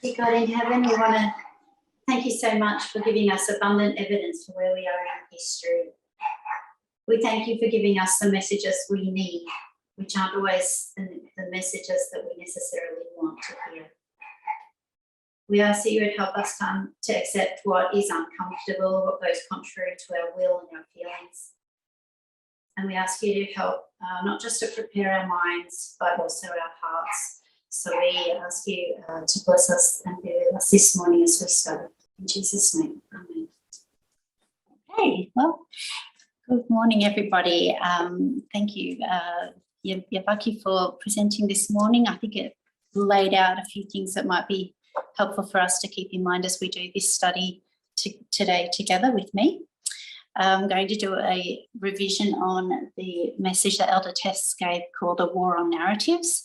Dear God in heaven, we want to thank you so much for giving us abundant evidence for where we are in history. We thank you for giving us the messages we need, which aren't always the messages that we necessarily want to hear. We ask that you would help us to accept what is uncomfortable, what goes contrary to our will and our feelings. And we ask you to help not just to prepare our minds, but also our hearts. So we ask you to bless us and be with us this morning as we study. In Jesus' name, amen. Okay, well, good morning, everybody. Thank you, Yabaki, for presenting this morning. I think it laid out a few things that might be helpful for us to keep in mind as we do this study today together with me. I'm going to do a revision on the message that Elder Tess gave called A War on Narratives.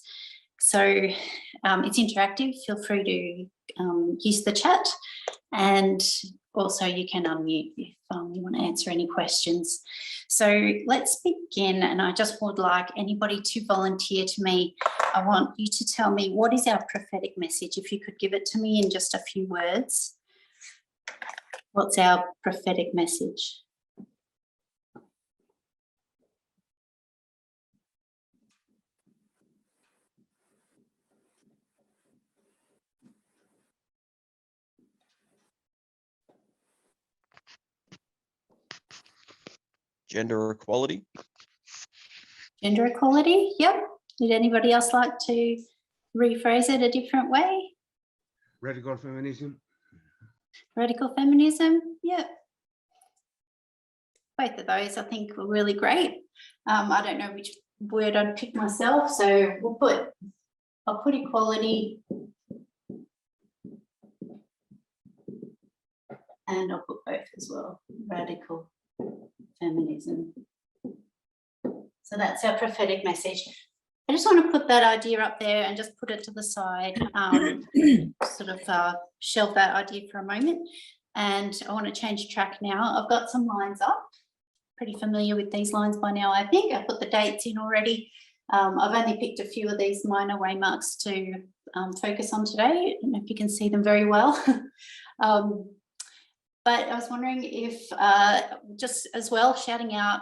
So it's interactive. Feel free to use the chat, and also you can unmute if you want to answer any questions. So let's begin, and I just would like anybody to volunteer to me. I want you to tell me, what is our prophetic message? If you could give it to me in just a few words. What's our prophetic message? Gender equality. Gender equality, yep. Would anybody else like to rephrase it a different way? Radical feminism. Radical feminism, yep. Both of those I think were really great. I don't know which word I'd pick myself, so I'll put equality, and I'll put both as well, radical feminism. So that's our prophetic message. I just want to put that idea up there and just put it to the side, sort of shelve that idea for a moment. And I want to change track now. I've got some lines up. Pretty familiar with these lines by now, I think. I've put the dates in already. I've only picked a few of these minor waymarks to focus on today. I don't know if you can see them very well. But I was wondering if, just as well, shouting out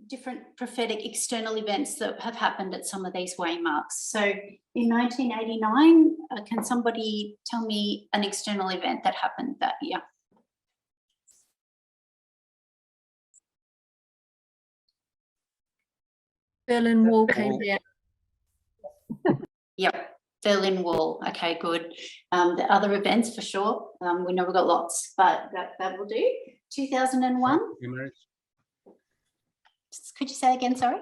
different prophetic external events that have happened at some of these waymarks. So in 1989, can somebody tell me an external event that happened that year? Berlin Wall came down. Yep. Berlin Wall. Okay, good. The other events for sure. We know we've got lots, but that will do. 2001. Could you say again? Sorry.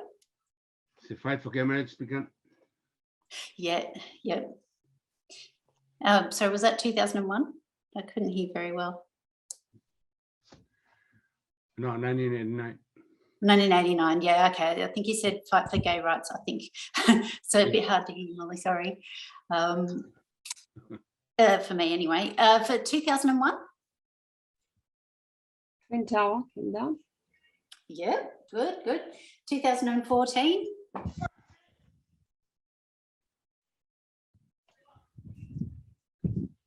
The fight for gay marriage began. Yeah. So was that 2001? I couldn't hear very well. No, 1989. 1989. Yeah. Okay. I think you said fight for gay rights. I think so. A bit hard to hear, Molly. Sorry. For me anyway. For 2001. Twin Tower came down. Yeah, good. 2014.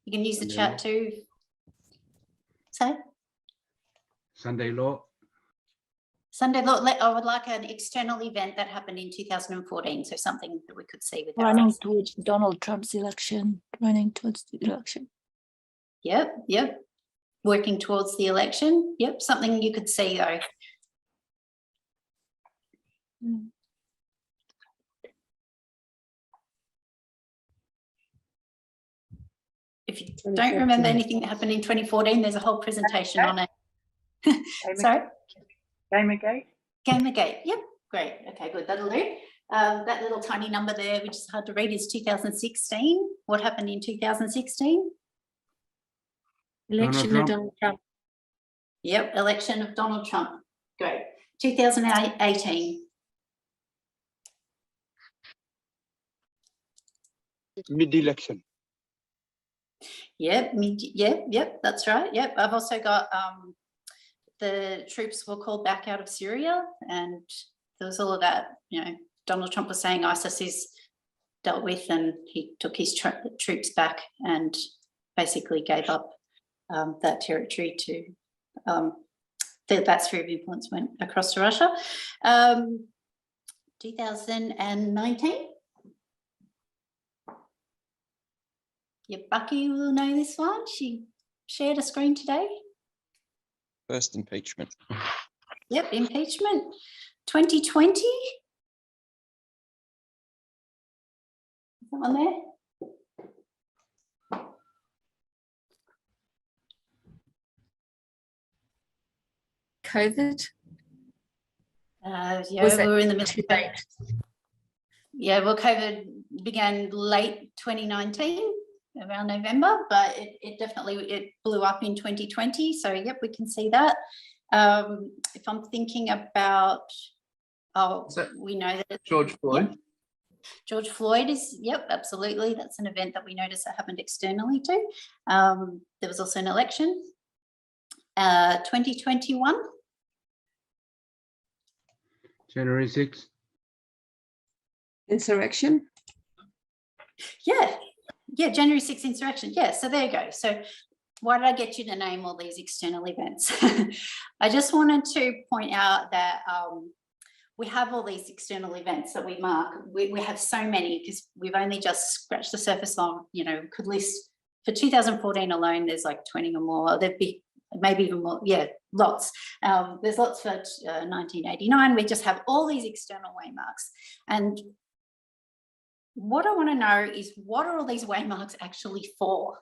You can use the chat too. So? Sunday Law. Sunday Law. I would like an external event that happened in 2014, so something that we could see with our running eyes. towards Donald Trump's election. Running towards the election. Yep. Working towards the election. Yep, something you could see though. If you don't remember anything that happened in 2014, there's a whole presentation on it. Sorry? Gamergate. Gamergate. Yep, great. Okay, good. That'll do. That little tiny number there, which is hard to read, is 2016. What happened in 2016? Election of Donald Trump. Yep, election of Donald Trump. Great. 2018. Mid-election. Yep, that's right. Yep, I've also got the troops were called back out of Syria, and there was all of that. You know, Donald Trump was saying ISIS is dealt with, and he took his troops back and basically gave up that territory to that sphere of influence went across to Russia. 2019. Yeah, Bucky will know this one. She shared a screen today. First impeachment. Yep, impeachment. 2020. Is that on there? COVID. Yeah, Was we that were in the middle too of late? Yeah, well, COVID began late 2019, around November, but it definitely blew up in 2020. So, yep, we can see that. If I'm thinking about, we know that George Floyd. Yep. George Floyd is, yep, absolutely. That's an event that we noticed that happened externally too. There was also an election. 2021. January 6th. Insurrection. Yeah, January 6th insurrection. Yeah, so there you go. So why did I get you to name all these external events? I just wanted to point out that we have all these external events that we mark. We have so many because we've only just scratched the surface on, could list for 2014 alone, there's like 20 or more. There'd be maybe even more, yeah, lots. There's lots for 1989. We just have all these external waymarks. And what I want to know is, what are all these waymarks actually for?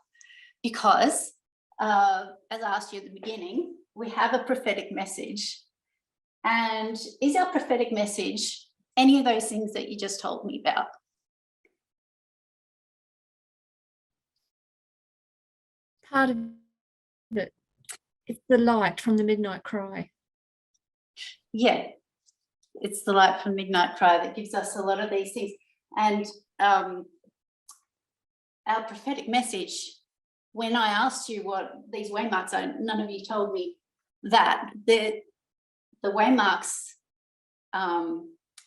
Because as I asked you at the beginning, we have a prophetic message. And is our prophetic message any of those things that you just told me about? Part of it. It's the light from the midnight cry. Yeah, it's the light from midnight cry that gives us a lot of these things. And our prophetic message, when I asked you what these waymarks are, none of you told me that. The waymarks are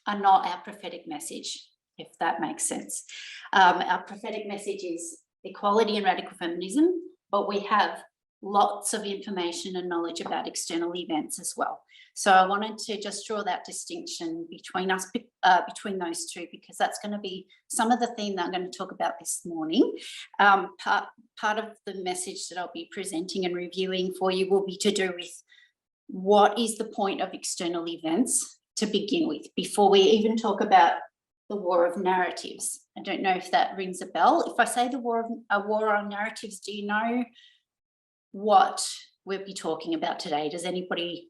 not our prophetic message, if that makes sense. Our prophetic message is equality and radical feminism, but we have lots of information and knowledge about external events as well. So I wanted to just draw that distinction between us, between those two, because that's going to be some of the theme that I'm going to talk about this morning. Part of the message that I'll be presenting and reviewing for you will be to do with what is the point of external events to begin with, before we even talk about the war of narratives. I don't know if that rings a bell. If I say the war on narratives, do you know what we'll be talking about today? Does anybody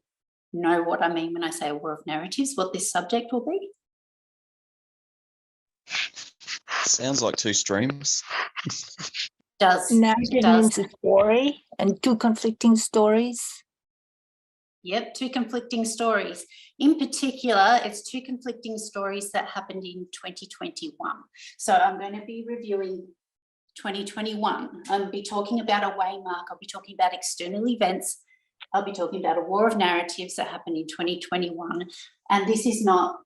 know what I mean when I say a war of narratives, what this subject will be? Sounds like two streams. Narrative means a story and two conflicting stories. Yep, two conflicting stories. In particular, it's two conflicting stories that happened in 2021. So I'm going to be reviewing 2021. I'll be talking about a waymark. I'll be talking about external events. I'll be talking about a war of narratives that happened in 2021. And this is not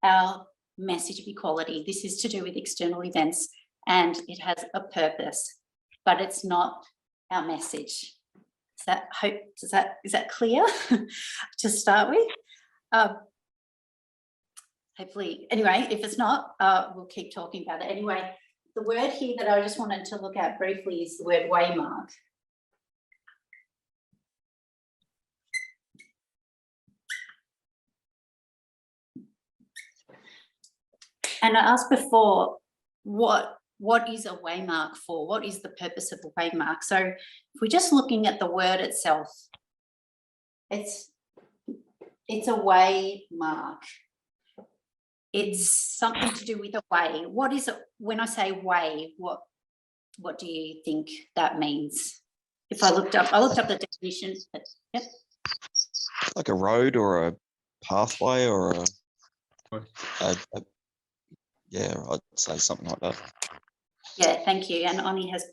our message of equality. This is to do with external events, and it has a purpose, but it's not our message. Is that clear to start with? Hopefully, anyway, if it's not, we'll keep talking about it. Anyway, the word here that I just wanted to look at briefly is the word waymark. And I asked before, what is a waymark for? What is the purpose of a waymark? So if we're just looking at the word itself, it's a waymark. It's something to do with a way. What is it? When I say way, what do you think that means? If I looked up the definition. But, yep. Like a road or a pathway or yeah, I'd say something like that. Yeah, thank you. And Oni has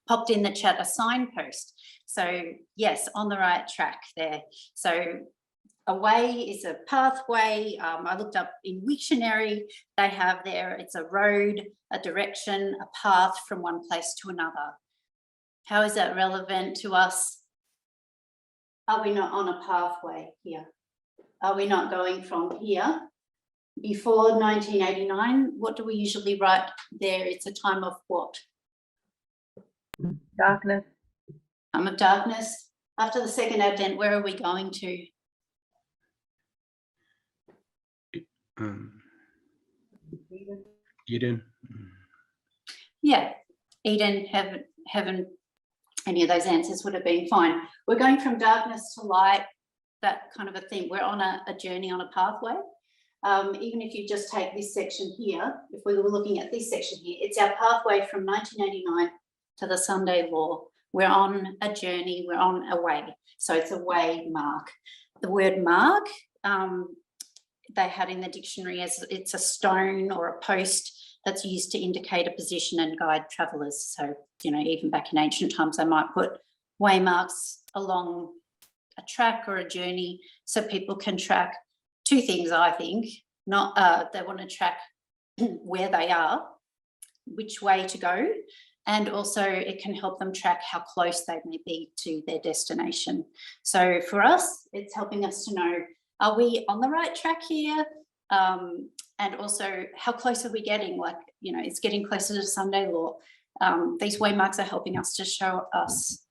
popped in the chat a signpost. So yes, on the right track there. So a way is a pathway. I looked up in Wiktionary, they have there, it's a road, a direction, a path from one place to another. How is that relevant to us? Are we not on a pathway here? Are we not going from here? Before 1989, what do we usually write there? It's a time of what? Darkness. Time of darkness. After the second Advent, where are we going to? Eden. Yeah, Eden, heaven, any of those answers would have been fine. We're going from darkness to light, that kind of a thing. We're on a journey, on a pathway. Even if you just take this section here, if we were looking at this section here, it's our pathway from 1989 to the Sunday law. We're on a journey, we're on a way. So it's a way mark. The word mark, they had in the dictionary as it's a stone or a post that's used to indicate a position and guide travellers. So, you know, even back in ancient times, they might put waymarks along a track or a journey so people can track two things, I think. Not they want to track where they are, which way to go, and also it can help them track how close they may be to their destination. So for us, it's helping us to know, are we on the right track here? And also, how close are we getting? Like, you know, it's getting closer to Sunday law. These waymarks are helping us to show us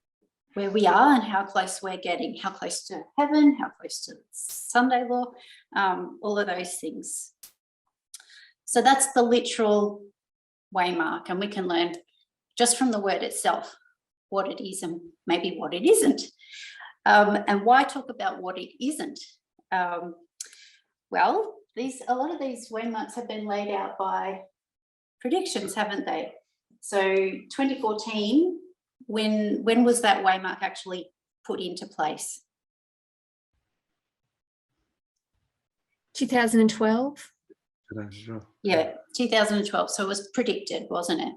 where we are and how close we're getting, how close to heaven, how close to Sunday law, all of those things. So that's the literal waymark, and we can learn just from the word itself what it is and maybe what it isn't. And why talk about what it isn't? Well, a lot of these waymarks have been laid out by predictions, haven't they? So 2014, when was that waymark actually put into place? 2012. Yeah, 2012. So it was predicted, wasn't it?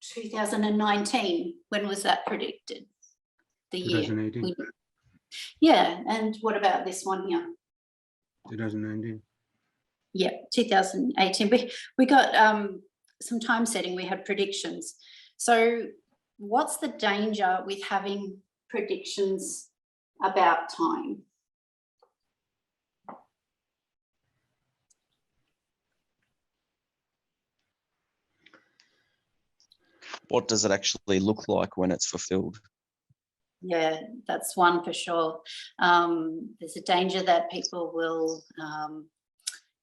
2019, when was that predicted? The year. 2018. Yeah, and what about this one here? 2019. Yeah, 2018. We got some time setting, we had predictions. So what's the danger with having predictions about time? What does it actually look like when it's fulfilled? Yeah, that's one for sure. There's a danger that people will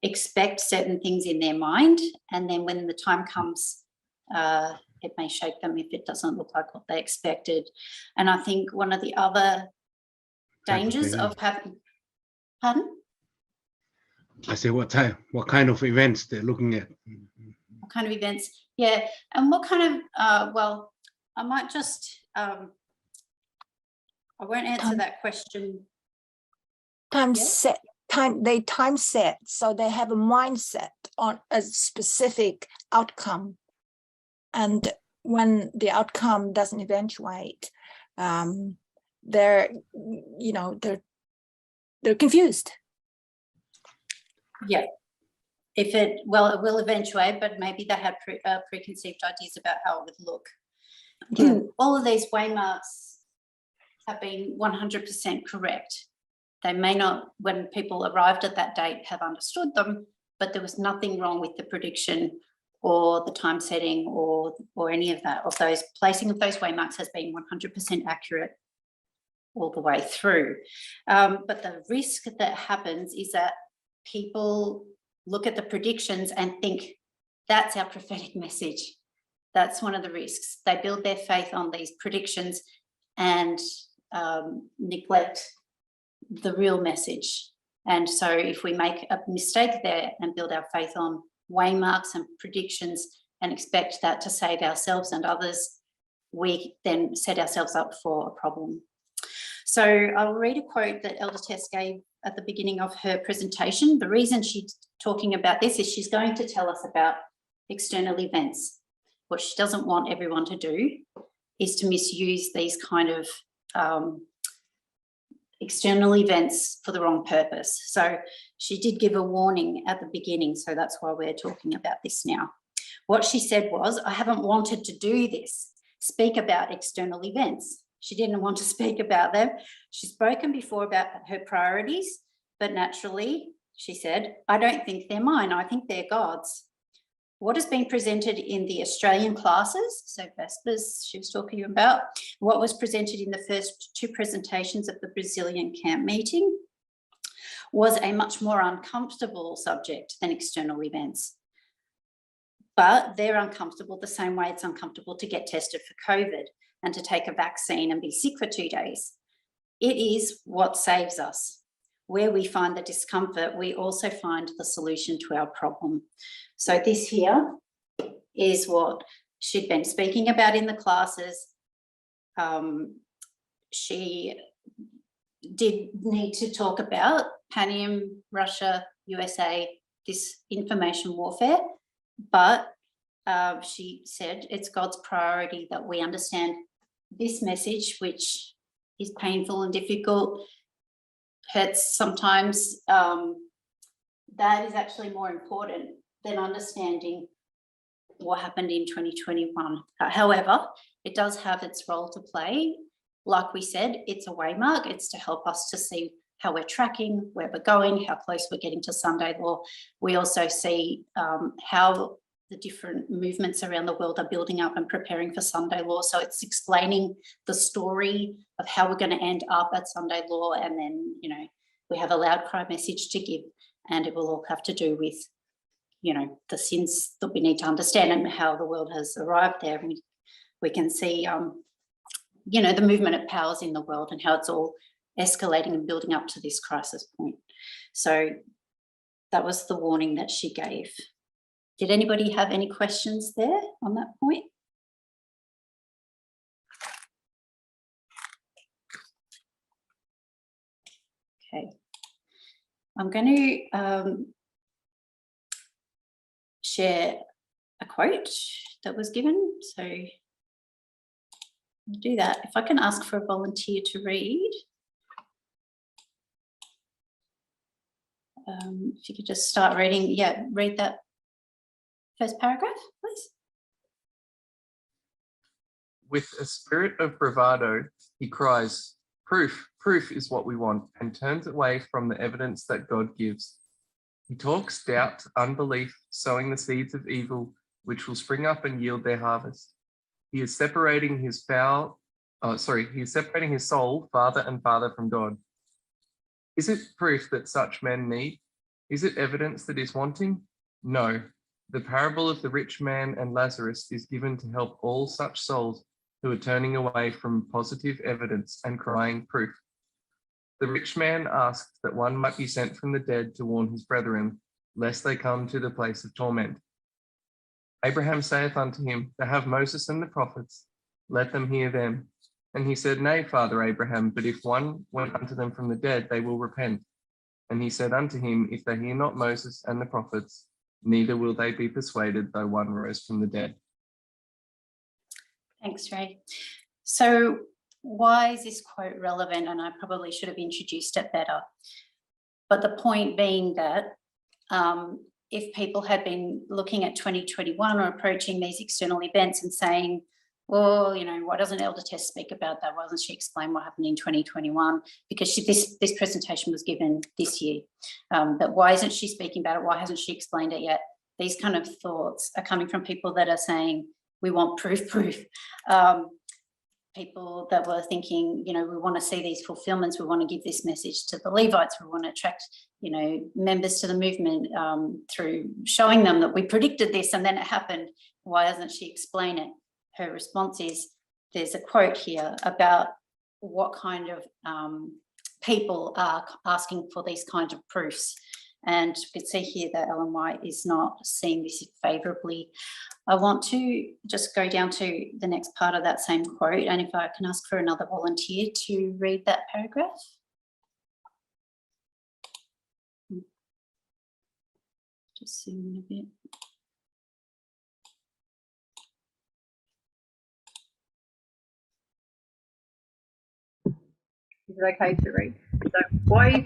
expect certain things in their mind, and then when the time comes, it may shake them if it doesn't look like what they expected. And I think one of the other dangers of having, pardon? I say what kind of events they're looking at. What kind of events? Yeah, and what kind of, well, I might just, I won't answer that question. Time Yeah. set, they time set, so they have a mindset on a specific outcome. And when the outcome doesn't eventuate, they're confused. Yeah. If it, well, it will eventuate, but maybe they have preconceived ideas about how it would look. Yeah. All of these waymarks have been 100% correct. They may not, when people arrived at that date, have understood them, but there was nothing wrong with the prediction or the time setting or any of that. Of those, placing of those waymarks has been 100% accurate all the way through. But the risk that happens is that people look at the predictions and think that's our prophetic message. That's one of the risks. They build their faith on these predictions and neglect the real message. And so if we make a mistake there and build our faith on waymarks and predictions and expect that to save ourselves and others, we then set ourselves up for a problem. So I'll read a quote that Elder Tess gave at the beginning of her presentation. The reason she's talking about this is she's going to tell us about external events. What she doesn't want everyone to do is to misuse these kind of external events for the wrong purpose. So she did give a warning at the beginning, so that's why we're talking about this now. What she said was, I haven't wanted to do this, speak about external events. She didn't want to speak about them. She's spoken before about her priorities, but naturally, she said, I don't think they're mine, I think they're God's. What has been presented in the Australian classes, so Vespers she was talking about, what was presented in the first two presentations of the Brazilian camp meeting was a much more uncomfortable subject than external events. But they're uncomfortable the same way it's uncomfortable to get tested for COVID and to take a vaccine and be sick for 2 days. It is what saves us. Where we find the discomfort, we also find the solution to our problem. So this here is what she'd been speaking about in the classes. She did need to talk about Panium, Russia, USA, this information warfare, but she said it's God's priority that we understand this message, which is painful and difficult, hurts sometimes. That is actually more important than understanding what happened in 2021. However, it does have its role to play. Like we said, it's a waymark. It's to help us to see how we're tracking, where we're going, how close we're getting to Sunday law. We also see how the different movements around the world are building up and preparing for Sunday law. So it's explaining the story of how we're going to end up at Sunday law. And then, you know, we have a loud cry message to give, and it will all have to do with, you know, the sins that we need to understand and how the world has arrived there. We can see, you know, the movement of powers in the world and how it's all escalating and building up to this crisis point. So that was the warning that she gave. Did anybody have any questions there on that point? Okay. I'm going to share a quote that was given. So I'll do that. If I can ask for a volunteer to read. If you could just start reading, yeah, read that first paragraph, please. With a spirit of bravado, he cries, "Proof, proof is what we want," and turns away from the evidence that God gives. He talks doubt, unbelief, sowing the seeds of evil, which will spring up and yield their harvest. He is separating his soul farther and farther from God. Is it proof that such men need? Is it evidence that is wanting? No. The parable of the rich man and Lazarus is given to help all such souls who are turning away from positive evidence and crying proof. The rich man asked that one might be sent from the dead to warn his brethren, lest they come to the place of torment. Abraham saith unto him, They have Moses and the prophets, let them hear them. And he said, Nay, Father Abraham, but if one went unto them from the dead, they will repent. And he said unto him, If they hear not Moses and the prophets, neither will they be persuaded, though one rose from the dead. Thanks, Ray. So why is this quote relevant? And I probably should have introduced it better. But the point being that if people had been looking at 2021 or approaching these external events and saying, well, you know, why doesn't Elder Tess speak about that? Why doesn't she explain what happened in 2021? Because this presentation was given this year. But why isn't she speaking about it? Why hasn't she explained it yet? These kind of thoughts are coming from people that are saying, we want proof. People that were thinking, you know, we want to see these fulfillments. We want to give this message to the Levites. We want to attract, you know, members to the movement through showing them that we predicted this and then it happened. Why doesn't she explain it? Her response is, there's a quote here about what kind of people are asking for these kinds of proofs. And you can see here that Ellen White is not seeing this favourably. I want to just go down to the next part of that same quote, and if I can ask for another volunteer to read that paragraph. Just zoom in a bit. Is it okay to read? So why is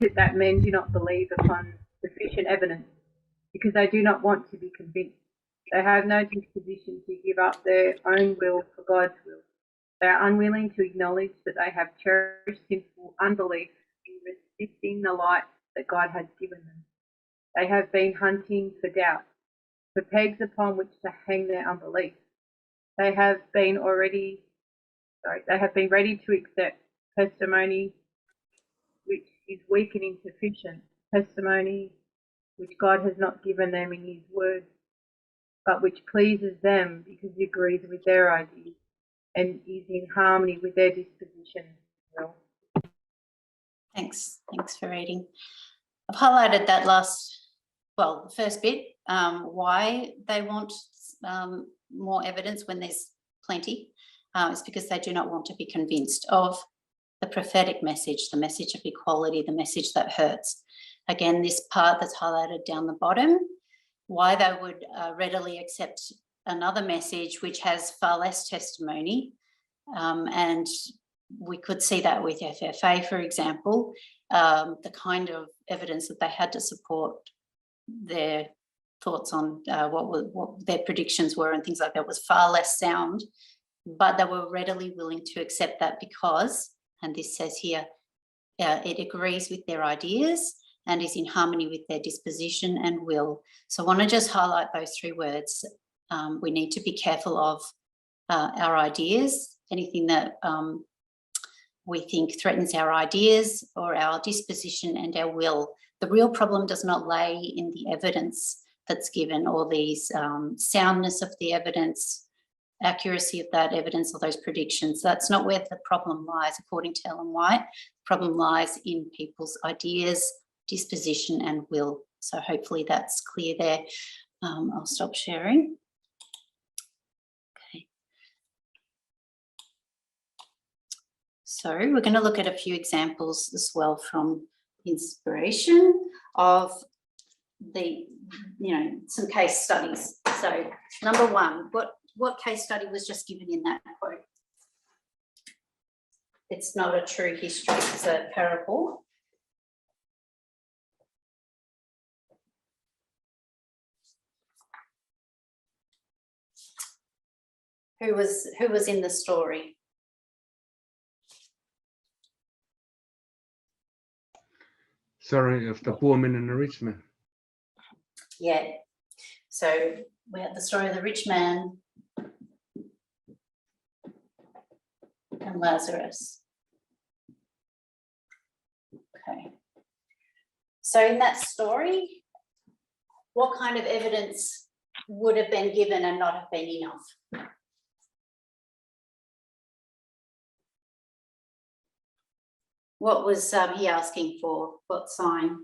it that men do not believe upon sufficient evidence? Because they do not want to be convinced. They have no disposition to give up their own will for God's will. They are unwilling to acknowledge that they have cherished sinful unbelief in resisting the light that God has given them. They have been hunting for doubt, for pegs upon which to hang their unbelief. They have been ready to accept testimony which is weak and insufficient, testimony which God has not given them in his word, but which pleases them because it agrees with their ideas and is in harmony with their disposition. Thanks for reading. I've highlighted that the first bit, why they want more evidence when there's plenty. It's because they do not want to be convinced of the prophetic message, the message of equality, the message that hurts. Again, this part that's highlighted down the bottom, why they would readily accept another message which has far less testimony. And we could see that with FFA, for example, the kind of evidence that they had to support their thoughts on what their predictions were and things like that was far less sound, but they were readily willing to accept that because, and this says here, it agrees with their ideas and is in harmony with their disposition and will. So I want to just highlight those three words. We need to be careful of our ideas, anything that we think threatens our ideas or our disposition and our will. The real problem does not lay in the evidence that's given or the soundness of the evidence, accuracy of that evidence or those predictions. That's not where the problem lies, according to Ellen White. The problem lies in people's ideas, disposition and will. So hopefully that's clear there. I'll stop sharing. Okay. So we're going to look at a few examples as well from inspiration of some case studies. So number one, what case study was just given in that quote? It's not a true history, it's a parable. Who was in the story? Sorry, of the poor man and the rich man. Yeah. So we have the story of the rich man and Lazarus. Okay. So in that story, what kind of evidence would have been given and not have been enough? What was he asking for? What sign?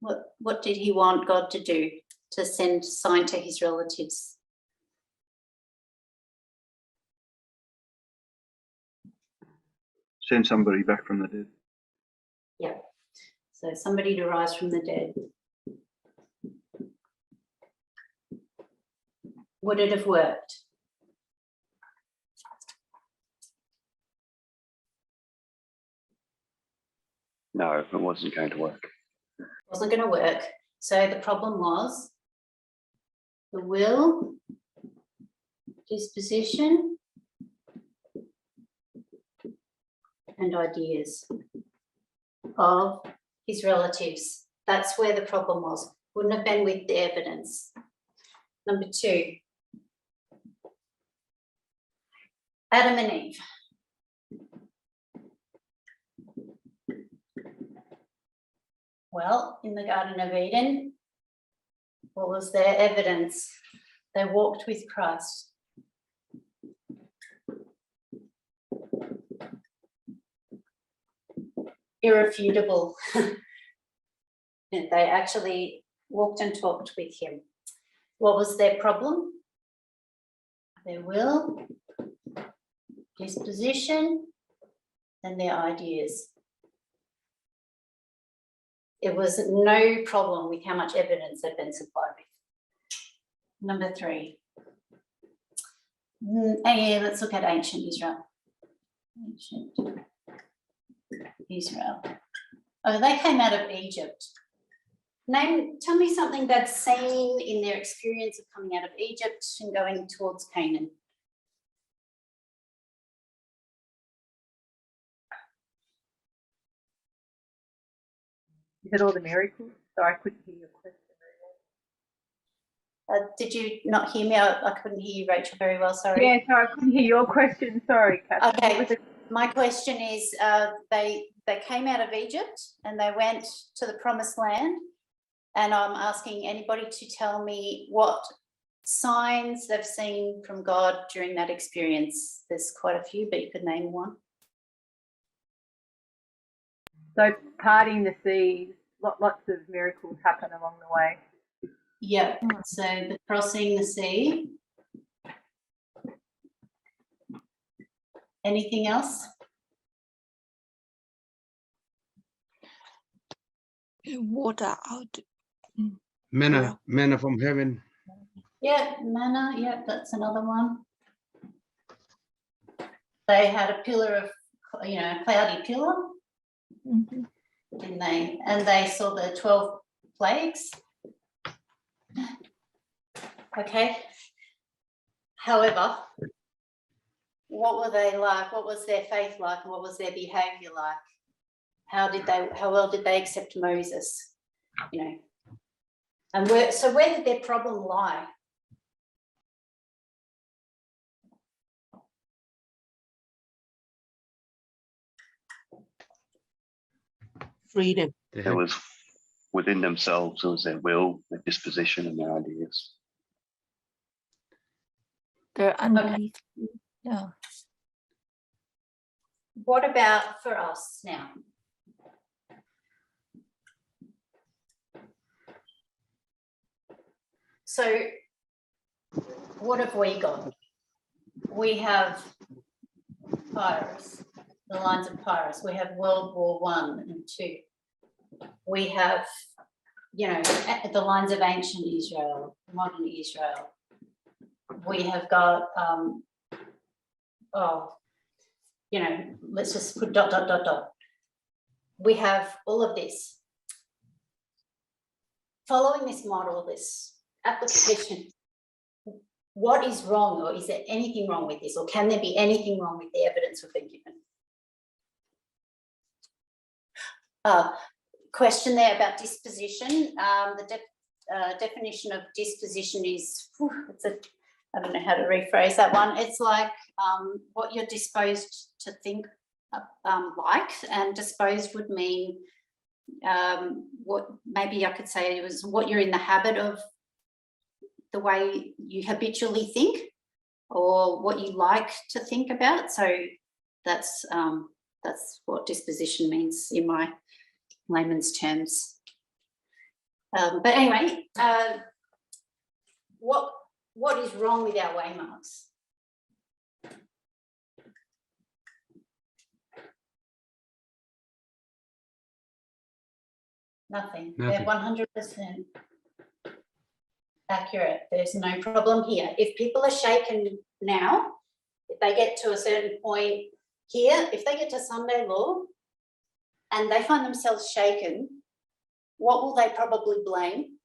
What did he want God to do? To send a sign to his relatives? Send somebody back from the dead. Yeah. So somebody to rise from the dead. Would it have worked? No, it wasn't going to work. Wasn't going to work. So the problem was the will, disposition, and ideas of his relatives. That's where the problem was. Wouldn't have been with the evidence. Number two, Adam and Eve. Well, in the Garden of Eden, what was their evidence? They walked with Christ. Irrefutable. They actually walked and talked with him. What was their problem? Their will, disposition, and their ideas. It was no problem with how much evidence they've been supplied with. Number 3. Yeah, let's look at ancient Israel. Ancient Israel. Oh, they came out of Egypt. Tell me something that's seen in their experience of coming out of Egypt and going towards Canaan. You said all the miracles? Sorry, I couldn't hear your question very well. Did you not hear me? I couldn't hear you, Rachel, very well, sorry. Yeah, sorry, I couldn't hear your question. Sorry, Katherine. Okay, What was it? my question is, they came out of Egypt and they went to the promised land, and I'm asking anybody to tell me what signs they've seen from God during that experience. There's quite a few, but you could name one. So parting the seas, lots of miracles happen along the way. Yeah, so the crossing the sea. Anything else? Water out. Manna from heaven. Yeah, manna, yeah, that's another one. They had a pillar of, a cloudy pillar, Mhm. didn't they? And they saw the 12 plagues. Okay. However, what were they like? What was their faith like? And what was their behavior like? How well did they accept Moses? And where did their problem lie? Freedom. They It had was within themselves. It was their will, their disposition, and their ideas. Their unbelief. Yeah. What about for us now? So what have we got? We have Pyrrhus, the lines of Pyrrhus. We have World War I and II. We have, the lines of ancient Israel, modern Israel. We have got, let's just put ... We have all of this. Following this model, this application, what is wrong, or is there anything wrong with this, or can there be anything wrong with the evidence we've been given? Question there about disposition. The definition of disposition is, I don't know how to rephrase that one. It's like what you're disposed to think like, and disposed would mean what maybe I could say it was what you're in the habit of, the way you habitually think, or what you like to think about. So that's what disposition means in my layman's terms. But anyway, what is wrong with our waymarks? Nothing. They're 100% accurate. There's no problem here. If people are shaken now, if they get to a certain point here, if they get to Sunday law and they find themselves shaken, what will they probably blame?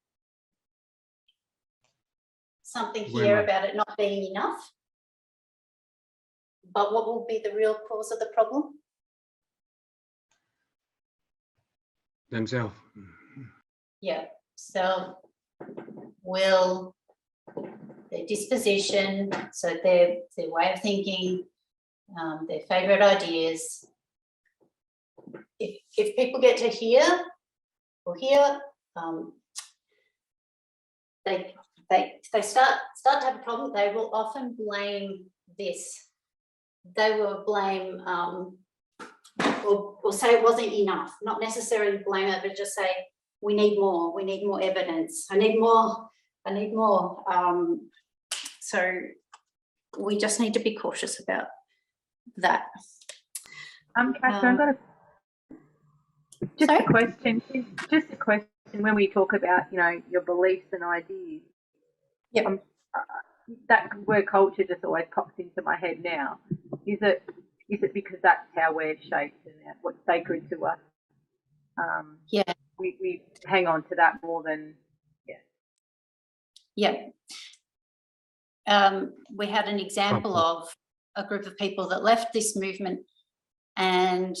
Something here about it not being enough. But what will be the real cause of the problem? themselves. Yeah, so will, their disposition, so their way of thinking, their favourite ideas. If people get to here or here, they start to have a problem, they will often blame this. They will blame or say it wasn't enough, not necessarily blame it, but just say, we need more evidence, I need more. So we just need to be cautious about that. Katherine, Just Sorry? a question. Just a question. When we talk about, you know, your beliefs and ideas, Yep. That word culture just always pops into my head now. Is it because that's how we're shaped and what's sacred to us? Yeah. We hang on to that more than, Yeah. We had an example of a group of people that left this movement, and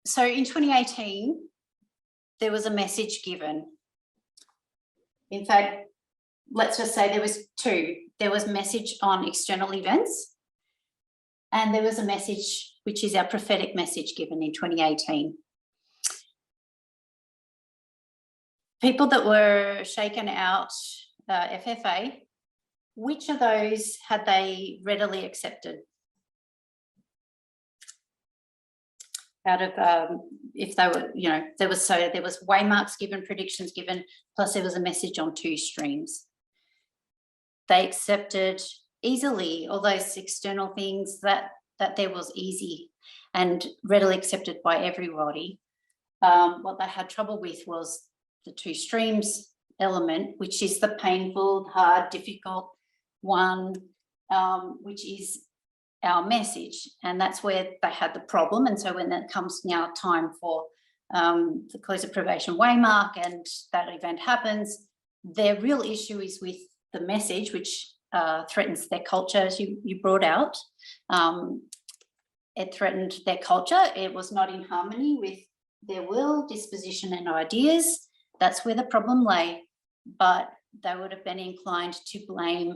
so in 2018 there was a message given. In fact, let's just say there was two. There was a message on external events, and there was a message which is our prophetic message given in 2018. People that were shaken out, FFA, which of those had they readily accepted? Out of, if they were, you know, there was waymarks given, predictions given, plus there was a message on two streams. They accepted easily all those external things that there was easy and readily accepted by everybody. What they had trouble with was the two streams element, which is the painful, hard, difficult one, which is our message, and that's where they had the problem. And so when it comes now time for the close of probation waymark and that event happens, their real issue is with the message, which threatens their culture, as you brought out. It threatened their culture. It was not in harmony with their will, disposition and ideas. That's where the problem lay. But they would have been inclined to blame,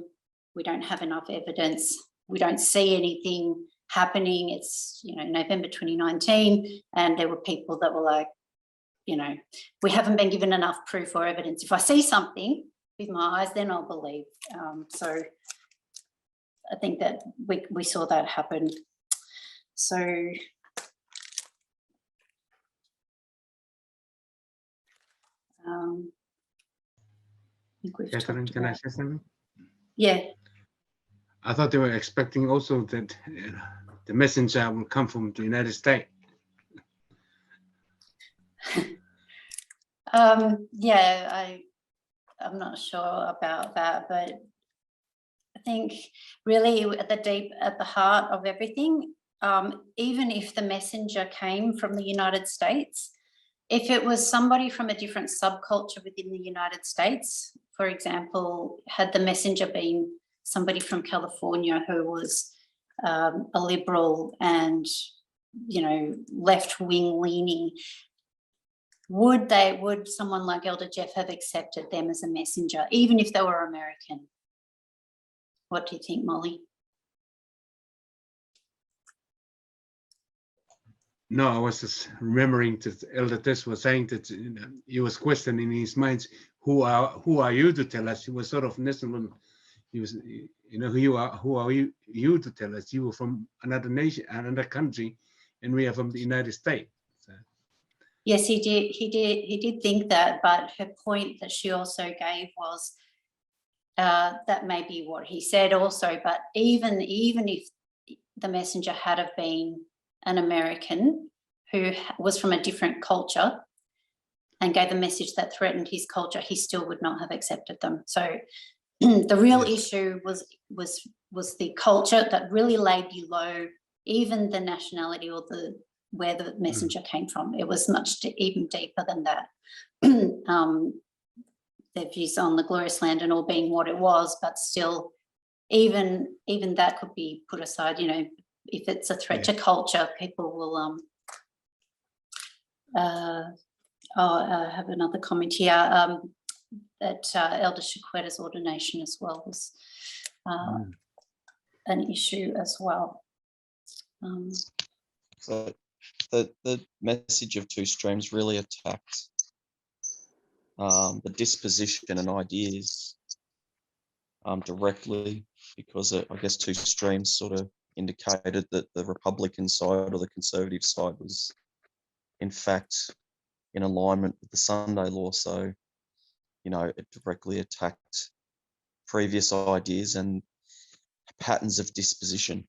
we don't have enough evidence, we don't see anything happening. It's, you know, November 2019, and there were people that were like, you know, we haven't been given enough proof or evidence. If I see something with my eyes, then I'll believe. So I think that we saw that happen. So I think we've Katherine, talked can I about, say something? yeah. I thought they were expecting also that the messenger will come from the United States. Yeah, I'm not sure about that, but I think really at the heart of everything, even if the messenger came from the United States, if it was somebody from a different subculture within the United States, for example, had the messenger been somebody from California who was a liberal and, you know, left-wing leaning, would someone like Elder Jeff have accepted them as a messenger, even if they were American? What do you think, Molly? No, I was just remembering that Elder Tess was saying that, you know, he was questioning in his mind, who are you to tell us? He was sort of national. He was, you know, who are you to tell us? You were from another nation, another country, and we are from the United States. So. Yes, he did think that, but her point that she also gave was that may be what he said also, but even if the messenger had have been an American who was from a different culture and gave a message that threatened his culture, he still would not have accepted them. So the real issue was the culture that really lay below even the nationality or where the messenger came from. It was much even deeper than that. Their views on the glorious land and all being what it was, but still, even that could be put aside. You know, if it's a threat to culture, people will. I have another comment here that Elder Shaquetta's ordination as well was an issue as well. So the message of two streams really attacked the disposition and ideas directly, because I guess two streams sort of indicated that the Republican side or the conservative side was in fact in alignment with the Sunday law. So, you know, it directly attacked previous ideas and patterns of disposition.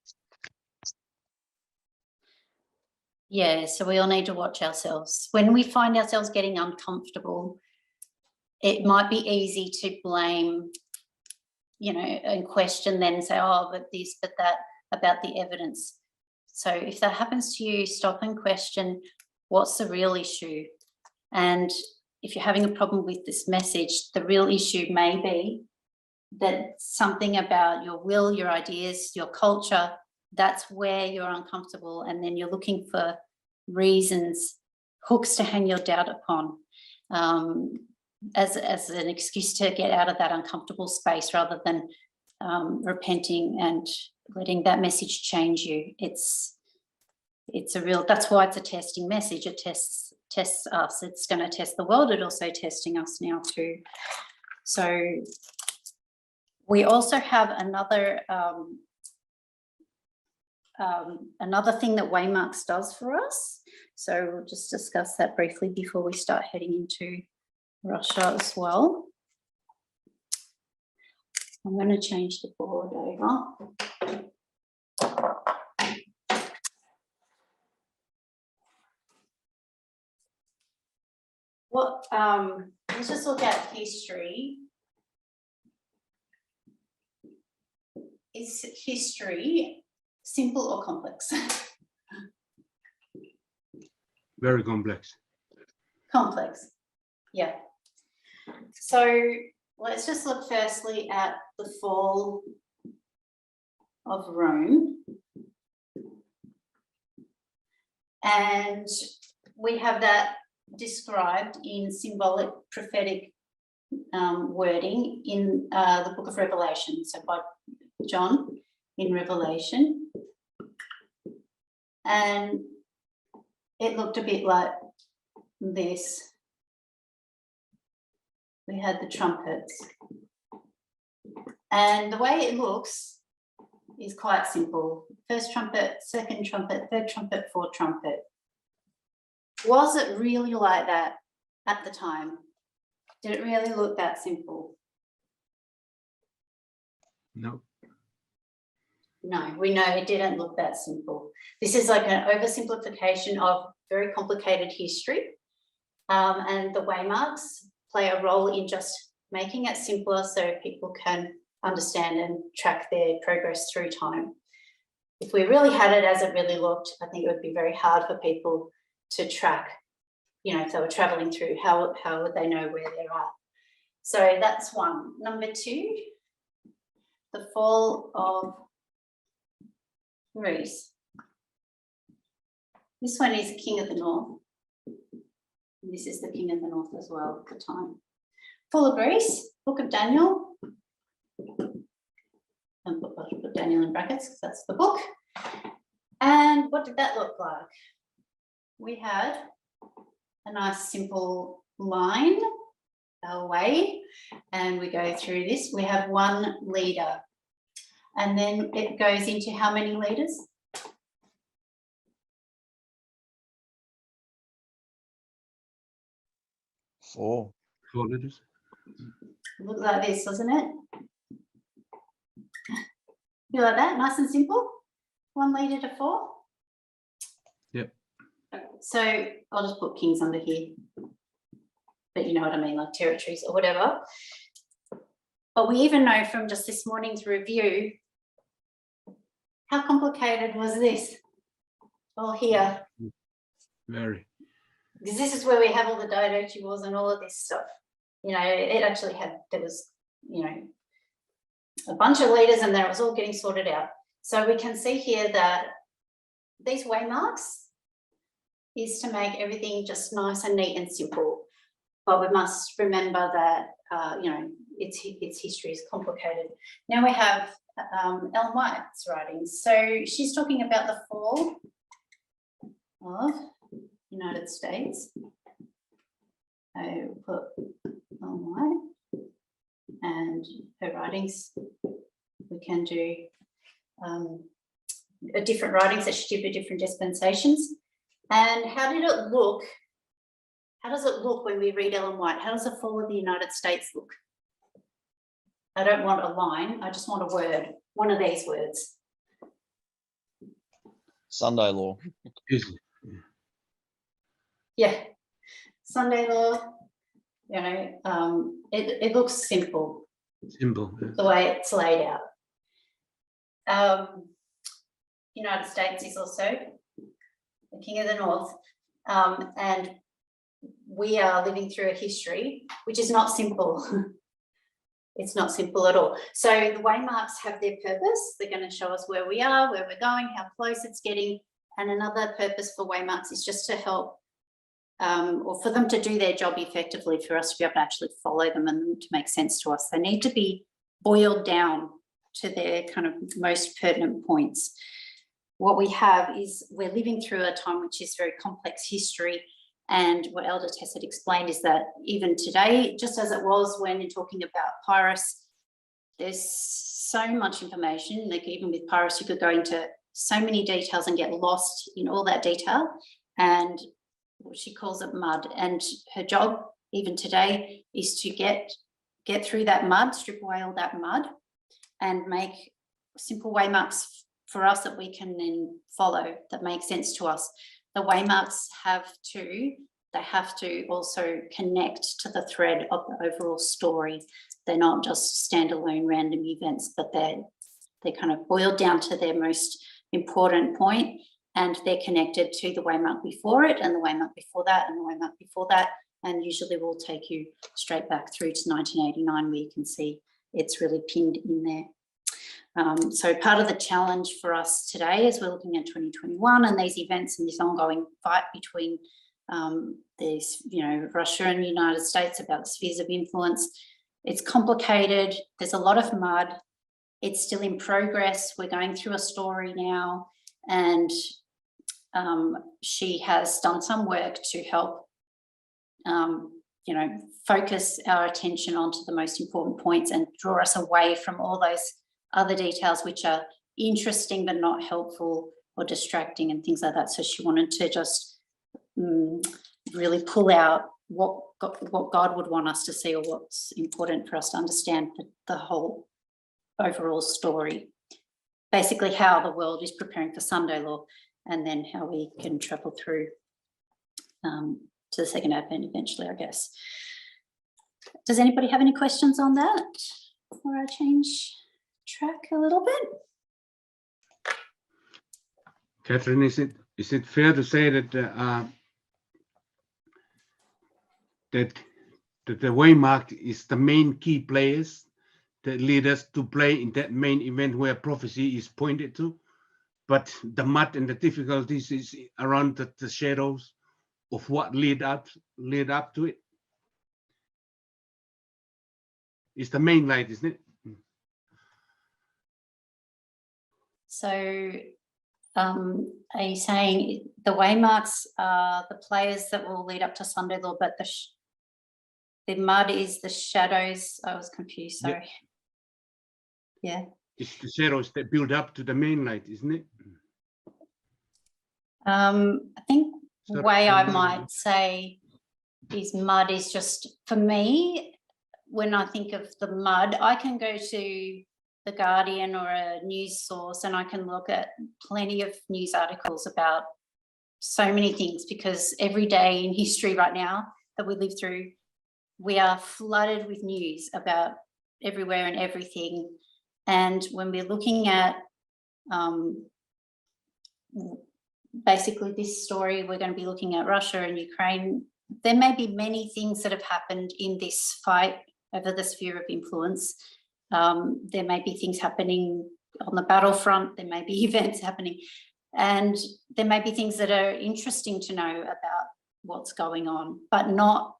Yeah, so we all need to watch ourselves. When we find ourselves getting uncomfortable, it might be easy to blame, you know, and question then and say, oh, but this, but that, about the evidence. So if that happens to you, stop and question, what's the real issue? And if you're having a problem with this message, the real issue may be that something about your will, your ideas, your culture, that's where you're uncomfortable, and then you're looking for reasons, hooks to hang your doubt upon, as an excuse to get out of that uncomfortable space rather than repenting and letting that message change you. It's a real, that's why it's a testing message. It tests us. It's going to test the world. It's also testing us now too. So we also have another thing that Waymarks does for us. So we'll just discuss that briefly before we start heading into Russia as well. I'm going to change the board over. Let's just look at history. Is history simple or complex? Very complex. Complex, yeah. So let's just look firstly at the fall of Rome. And we have that described in symbolic prophetic wording in the book of Revelation, so by John in Revelation. And it looked a bit like this. We had the trumpets. And the way it looks is quite simple. First trumpet, second trumpet, third trumpet, fourth trumpet. Was it really like that at the time? Did it really look that simple? No. No, we know it didn't look that simple. This is like an oversimplification of very complicated history. And the Waymarks play a role in just making it simpler so people can understand and track their progress through time. If we really had it as it really looked, I think it would be very hard for people to track, you know, if they were traveling through, how would they know where they're at? So that's one. Number two, the fall of Greece. This one is King of the North. And this is the King of the North as well at the time. Fall of Greece, Book of Daniel. And I'll put Daniel in brackets because that's the book. And what did that look like? We had a nice simple line away, and we go through this. We have one leader, and then it goes into how many leaders? Four. 4 leaders. Look like this, doesn't it? Feel like that, nice and simple. 1 leader to 4. Yep. So I'll just put kings under here, but you know what I mean, like territories or whatever. But we even know from just this morning's review, how complicated was this? All here. Very. Because this is where we have all the Daidochi wars and all of this stuff. You know, it actually had, there was, you know, a bunch of leaders and that was all getting sorted out. So we can see here that these Waymarks is to make everything just nice and neat and simple. But we must remember that, you know, its history is complicated. Now we have Ellen White's writings. So she's talking about the fall of United States. I will put Ellen White and her writings. We can do different writings that she did with different dispensations. And how did it look? How does it look when we read Ellen White? How does the fall of the United States look? I don't want a line, I just want a word, one of these words. Sunday law. Easy. Yeah, Sunday law, you know, it looks simple Simple. the way it's laid out. United States is also the king of the north, and we are living through a history which is not simple. It's not simple at all. So the waymarks have their purpose. They're going to show us where we are, where we're going, how close it's getting. And another purpose for waymarks is just to help, or for them to do their job effectively, for us to be able to actually follow them and to make sense to us. They need to be boiled down to their kind of most pertinent points. What we have is we're living through a time which is very complex history. And what Elder Tess had explained is that even today, just as it was when you're talking about Pyrrhus, there's so much information. Like even with Pyrrhus, you could go into so many details and get lost in all that detail. And she calls it mud. And her job, even today, is to get through that mud, strip away all that mud, and make simple waymarks for us that we can then follow, that make sense to us. The waymarks have to also connect to the thread of the overall story. They're not just standalone random events, but they're kind of boiled down to their most important point, and they're connected to the waymark before it and the waymark before that and the waymark before that, and usually will take you straight back through to 1989 where you can see it's really pinned in there. So part of the challenge for us today is we're looking at 2021 and these events and this ongoing fight between Russia and the United States about spheres of influence. It's complicated. There's a lot of mud. It's still in progress. We're going through a story now, and she has done some work to help focus our attention onto the most important points and draw us away from all those other details which are interesting but not helpful or distracting and things like that. So she wanted to just really pull out what God would want us to see, or what's important for us to understand the whole overall story. Basically how the world is preparing for Sunday law, and then how we can travel through to the second Advent eventually, I guess. Does anybody have any questions on that before I change track a little bit? Katherine, is it fair to say that that the waymark is the main key players that lead us to play in that main event where prophecy is pointed to, but the mud and the difficulties is around the shadows of what lead up to it? It's the main light, isn't it? So are you saying the waymarks are the players that will lead up to Sunday law, but the mud is the shadows? I was confused, sorry. Yeah. It's the shadows that build up to the main light, isn't it? I think the way I might say is mud is just, for me, when I think of the mud, I can go to The Guardian or a news source and I can look at plenty of news articles about so many things, because every day in history right now that we live through, we are flooded with news about everywhere and everything. And when we're looking at basically this story, we're going to be looking at Russia and Ukraine. There may be many things that have happened in this fight over the sphere of influence. There may be things happening on the battlefront. There may be events happening, and there may be things that are interesting to know about what's going on, but not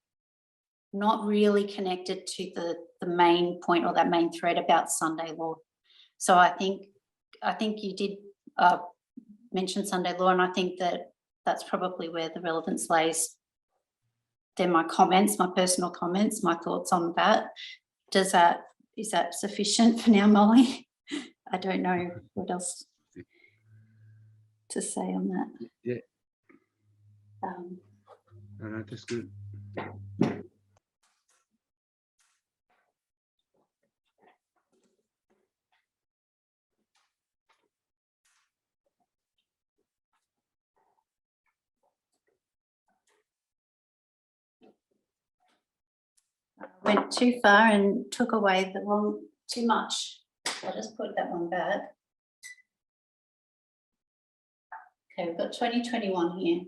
really connected to the main point or that main thread about Sunday law. So I think you did mention Sunday law, and I think that's probably where the relevance lays. They're my comments, my personal comments, my thoughts on that. Is that sufficient for now, Molly? I don't know what else to say on that. Yeah. No, that's good. went too far and took away the wrong, too much. I'll just put that one back. Okay, we've got 2021 here.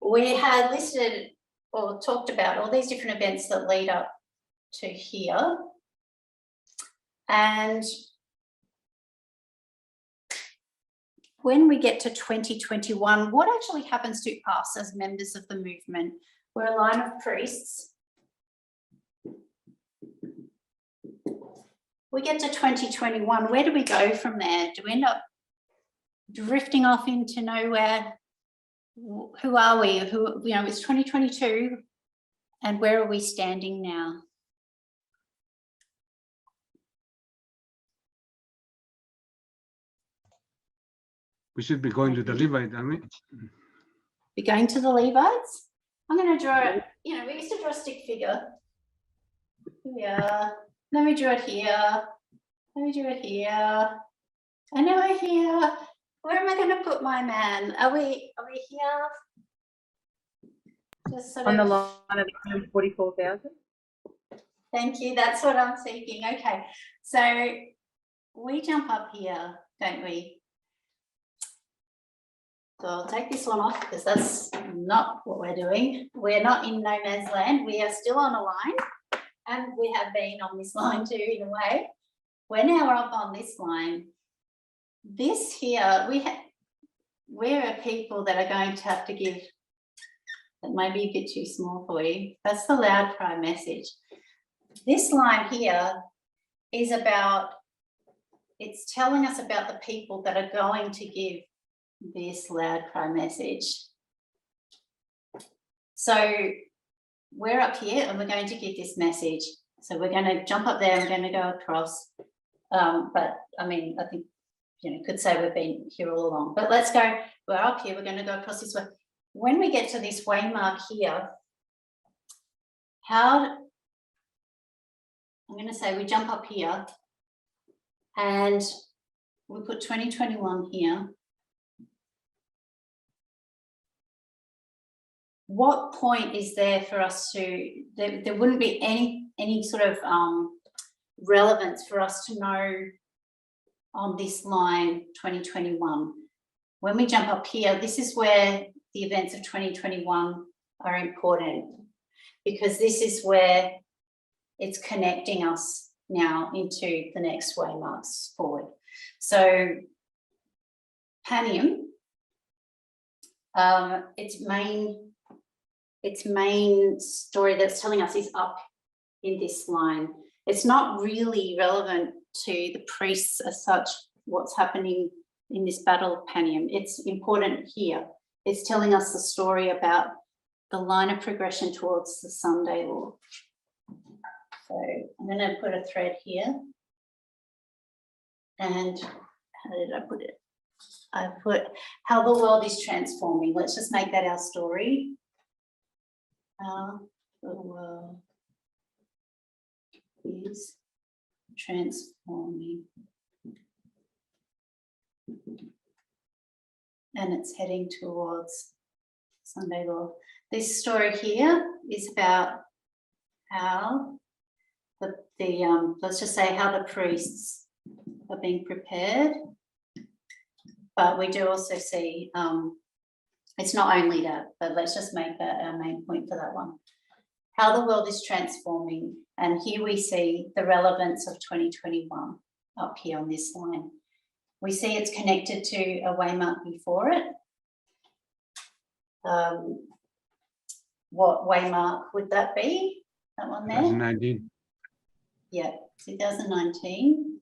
We had listed or talked about all these different events that lead up to here. And when we get to 2021, what actually happens to us as members of the movement? We're a line of priests. We get to 2021, where do we go from there? Do we end up drifting off into nowhere? Who are we? Who, you know, it's 2022, and where are we standing now? We should be going to the Levite, aren't we? Be going to the Levites? I'm going to draw it, you know, we used to draw a stick figure. Yeah. Let me draw it here. Let me draw it here. And now we're here. Where am I going to put my man? Are we here? Just sort On the of, line of 144,000. thank you. That's what I'm thinking. Okay. So we jump up here, don't we? So I'll take this one off because that's not what we're doing. We're not in no man's land. We are still on a line, and we have been on this line too in a way. We're now up on this line. This here, we're a people that are going to have to give, that may be a bit too small for you. That's the loud cry message. This line here is about, it's telling us about the people that are going to give this loud cry message. So we're up here and we're going to give this message. So we're going to jump up there and we're going to go across. But I mean, I think, you know, could say we've been here all along, but let's go, we're up here, we're going to go across this way. When we get to this waymark here, I'm going to say we jump up here and we put 2021 here. What point is there for us to, there wouldn't be any sort of relevance for us to know on this line 2021. When we jump up here, this is where the events of 2021 are important, because this is where it's connecting us now into the next waymarks forward. So Panium, its main story that's telling us is up in this line. It's not really relevant to the priests as such, what's happening in this battle of Panium. It's important here. It's telling us the story about the line of progression towards the Sunday law. So I'm going to put a thread here. And how did I put it? I put how the world is transforming. Let's just make that our story. How the world is transforming. And it's heading towards Sunday law. This story here is about how let's just say how the priests are being prepared. But we do also see, it's not only that, but let's just make that our main point for that one. How the world is transforming. And here we see the relevance of 2021 up here on this line. We see it's connected to a waymark before it. What waymark would that be? That one there? 2019. Yeah, 2019.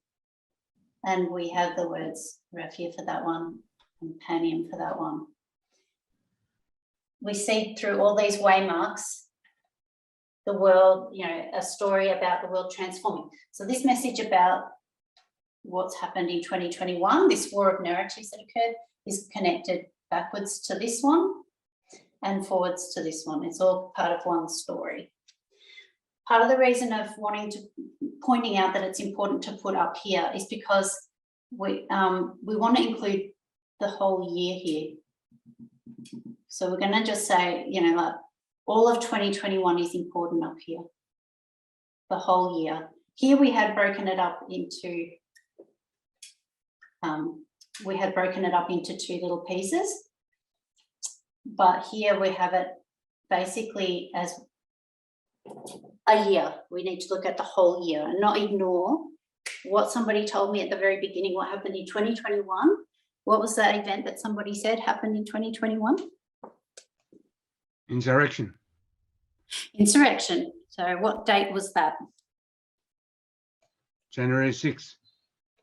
And we have the words Raphia for that one and Panium for that one. We see through all these waymarks the world, you know, a story about the world transforming. So this message about what's happened in 2021, this war of narratives that occurred, is connected backwards to this one and forwards to this one. It's all part of one story. Part of the reason of pointing out that it's important to put up here is because we want to include the whole year here. So we're going to just say, you know, like All of 2021 is important up here, the whole year. Here we had broken it up into two little pieces, but here we have it basically as a year. We need to look at the whole year and not ignore what somebody told me at the very beginning, what happened in 2021. What was that event that somebody said happened in 2021? Insurrection. Insurrection. So what date was that? January 6th.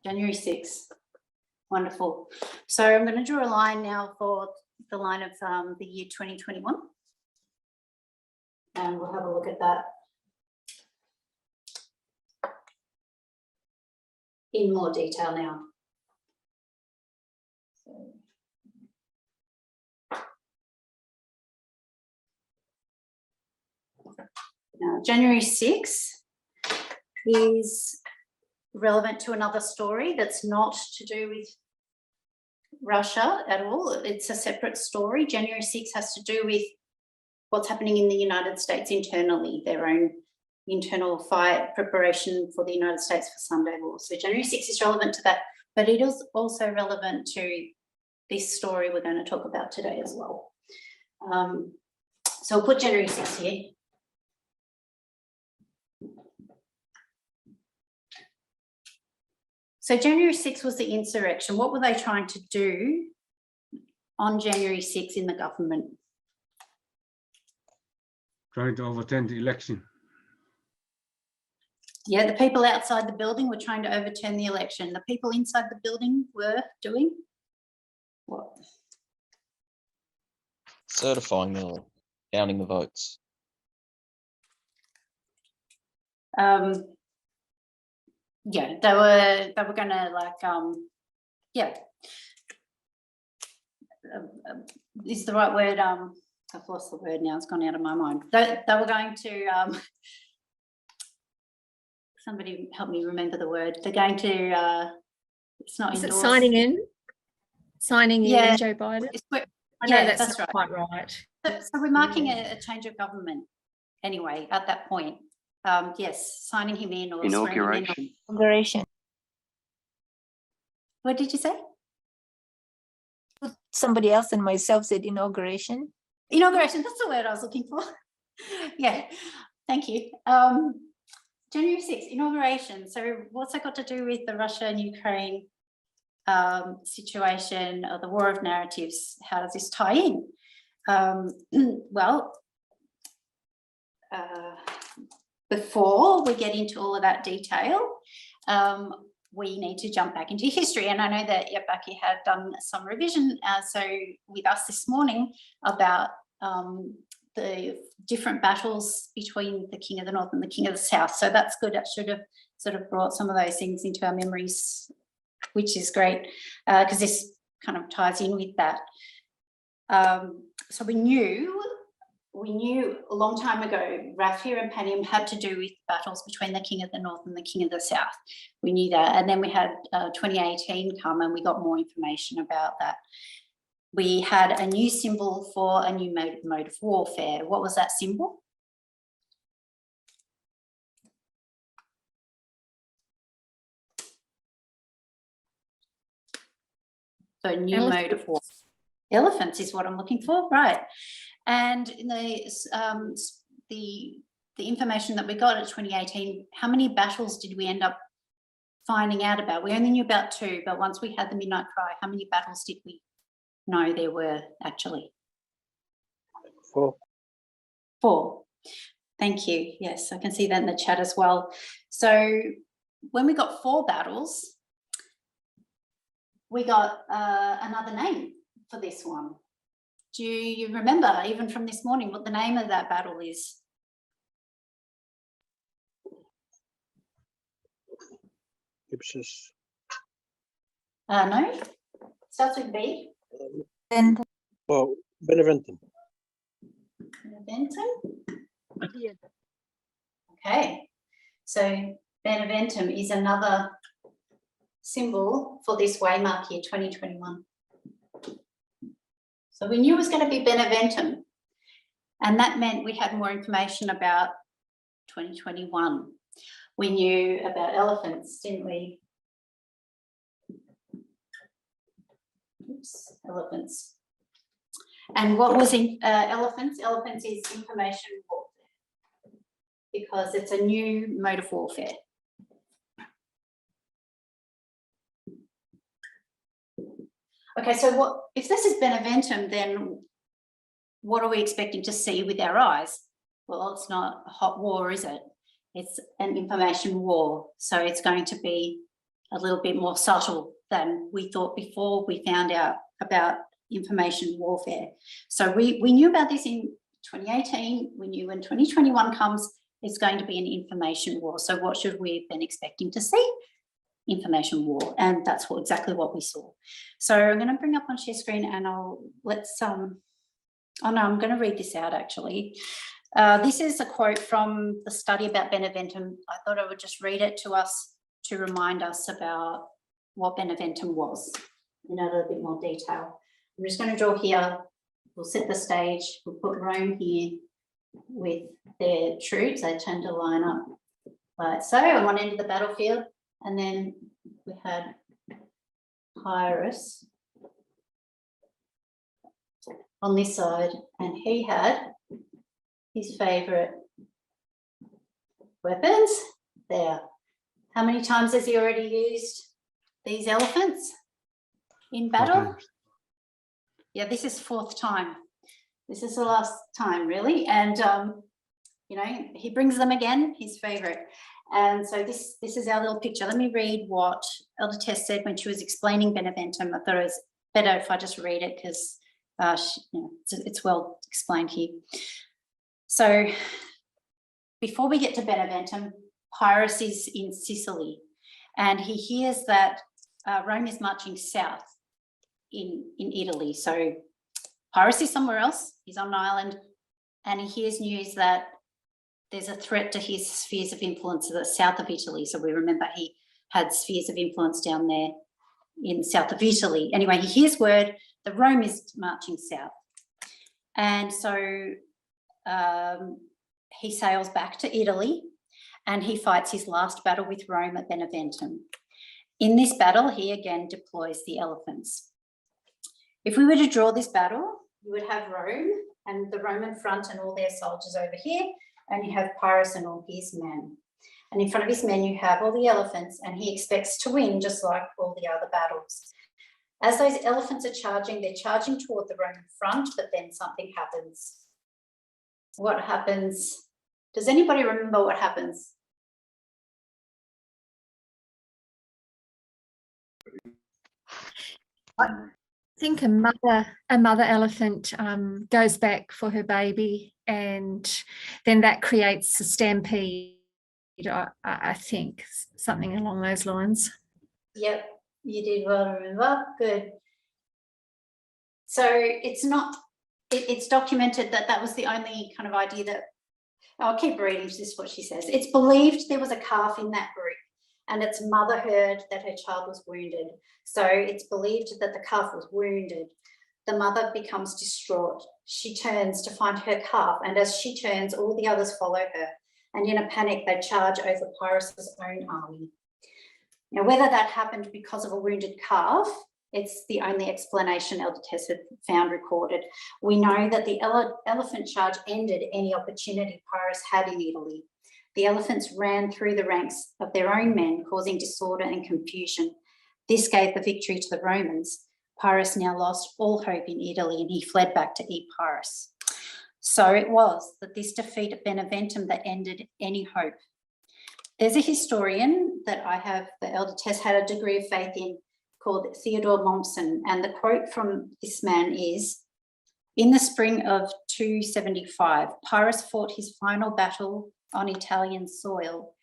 January 6th. Wonderful. So I'm going to draw a line now for the line of the year 2021. And we'll have a look at that in more detail now. Now, January 6th is relevant to another story that's not to do with Russia at all. It's a separate story. January 6th has to do with what's happening in the United States internally, their own internal fight preparation for the United States for Sunday law. So January 6th is relevant to that, but it is also relevant to this story we're going to talk about today as well. So I'll put January 6th here. So January 6th was the insurrection. What were they trying to do on January 6th in the government? Trying to overturn the election. Yeah, the people outside the building were trying to overturn the election. The people inside the building were doing what? Certifying the counting the votes. Yeah, they were going to is the right word? I've lost the word now. It's gone out of my mind. They were going to. Somebody help me remember the word. They're going to. It's not. Is it endorse. signing in? Signing Yeah. in Joe Biden? I know Yeah, that's that's not right. quite right. So we're marking a change of government anyway at that point. Yes, signing him in or swearing him in. Inauguration. What did you say? Somebody else and myself said inauguration. Inauguration, that's the word I was looking for. Yeah, thank you. January 6th, inauguration. So what's that got to do with the Russia and Ukraine situation or the war of narratives? How does this tie in? Before we get into all of that detail, we need to jump back into history. And I know that Becky had done some revision with us this morning about the different battles between the King of the North and the King of the South. So that's good. That should have sort of brought some of those things into our memories, which is great because this kind of ties in with that. So we knew a long time ago, Raphia and Panium had to do with battles between the King of the North and the King of the South. We knew that. And then we had 2018 come and we got more information about that. We had a new symbol for a new mode of warfare. What was that symbol? So a new mode of warfare. Elephants is what I'm looking for, right? And in the information that we got at 2018, how many battles did we end up finding out about? We only knew about 2, but once we had the Midnight Cry, how many battles did we know there were actually? 4. 4. Thank you. Yes, I can see that in the chat as well. So when we got 4 battles, we got another name for this one. Do you remember, even from this morning, what the name of that battle is? No, starts with B. And Well, Beneventum. Beneventum? Okay, so Beneventum is another symbol for this waymark year 2021. So we knew it was going to be Beneventum. And that meant we had more information about 2021. We knew about elephants, didn't we? Oops, elephants. And what was in elephants? Elephants is information warfare because it's a new mode of warfare. Okay, so what if this is beneventum, then what are we expecting to see with our eyes? Well, it's not a hot war, is it? It's an information war. So it's going to be a little bit more subtle than we thought before we found out about information warfare. So we knew about this in 2018. We knew when 2021 comes, it's going to be an information war. So what should we have been expecting to see? Information war, and that's exactly what we saw. So I'm going to bring up on share screen, and I'm going to read this out actually. This is a quote from the study about beneventum. I thought I would just read it to us to remind us about what beneventum was in a little bit more detail. I'm just going to draw here. We'll set the stage. We'll put Rome here with their troops. They tend to line up like so on one end of the battlefield. And then we had Pyrrhus on this side, and he had his favourite weapons there. How many times has he already used these elephants in battle? Yeah, this is 4th time. This is the last time, really. And, you know, he brings them again, his favourite. And so this is our little picture. Let me read what Elder Tess said when she was explaining beneventum. I thought it was better if I just read it because it's well explained here. So before we get to beneventum, Pyrrhus is in Sicily, and he hears that Rome is marching south in Italy. So Pyrrhus is somewhere else. He's on an island, and he hears news that there's a threat to his spheres of influence to the south of Italy. So we remember he had spheres of influence down there in south of Italy. Anyway, he hears word that Rome is marching south. And so he sails back to Italy, and he fights his last battle with Rome at Beneventum. In this battle, he again deploys the elephants. If we were to draw this battle, you would have Rome and the Roman front and all their soldiers over here, and you have Pyrrhus and all his men. And in front of his men, you have all the elephants, and he expects to win just like all the other battles. As those elephants are charging, they're charging toward the Roman front, but then something happens. What happens? Does anybody remember what happens? I think a mother elephant goes back for her baby, and then that creates a stampede. I think something along those lines. Yep, you did well remember. Good. So it's documented that was the only kind of idea that, I'll keep reading, this is what she says. It's believed there was a calf in that group, and its mother heard that her child was wounded. So it's believed that the calf was wounded. The mother becomes distraught. She turns to find her calf, and as she turns, all the others follow her. And in a panic, they charge over Pyrrhus's own army. Now, whether that happened because of a wounded calf, it's the only explanation Elder Tess had found recorded. We know that the elephant charge ended any opportunity Pyrrhus had in Italy. The elephants ran through the ranks of their own men, causing disorder and confusion. This gave the victory to the Romans. Pyrrhus now lost all hope in Italy, and he fled back to Epirus. So it was that this defeat at Beneventum that ended any hope. There's a historian that the Elder Tess had a degree of faith in, called Theodore Mommsen, and the quote from this man is, "In the spring of 275, Pyrrhus fought his final battle on Italian soil.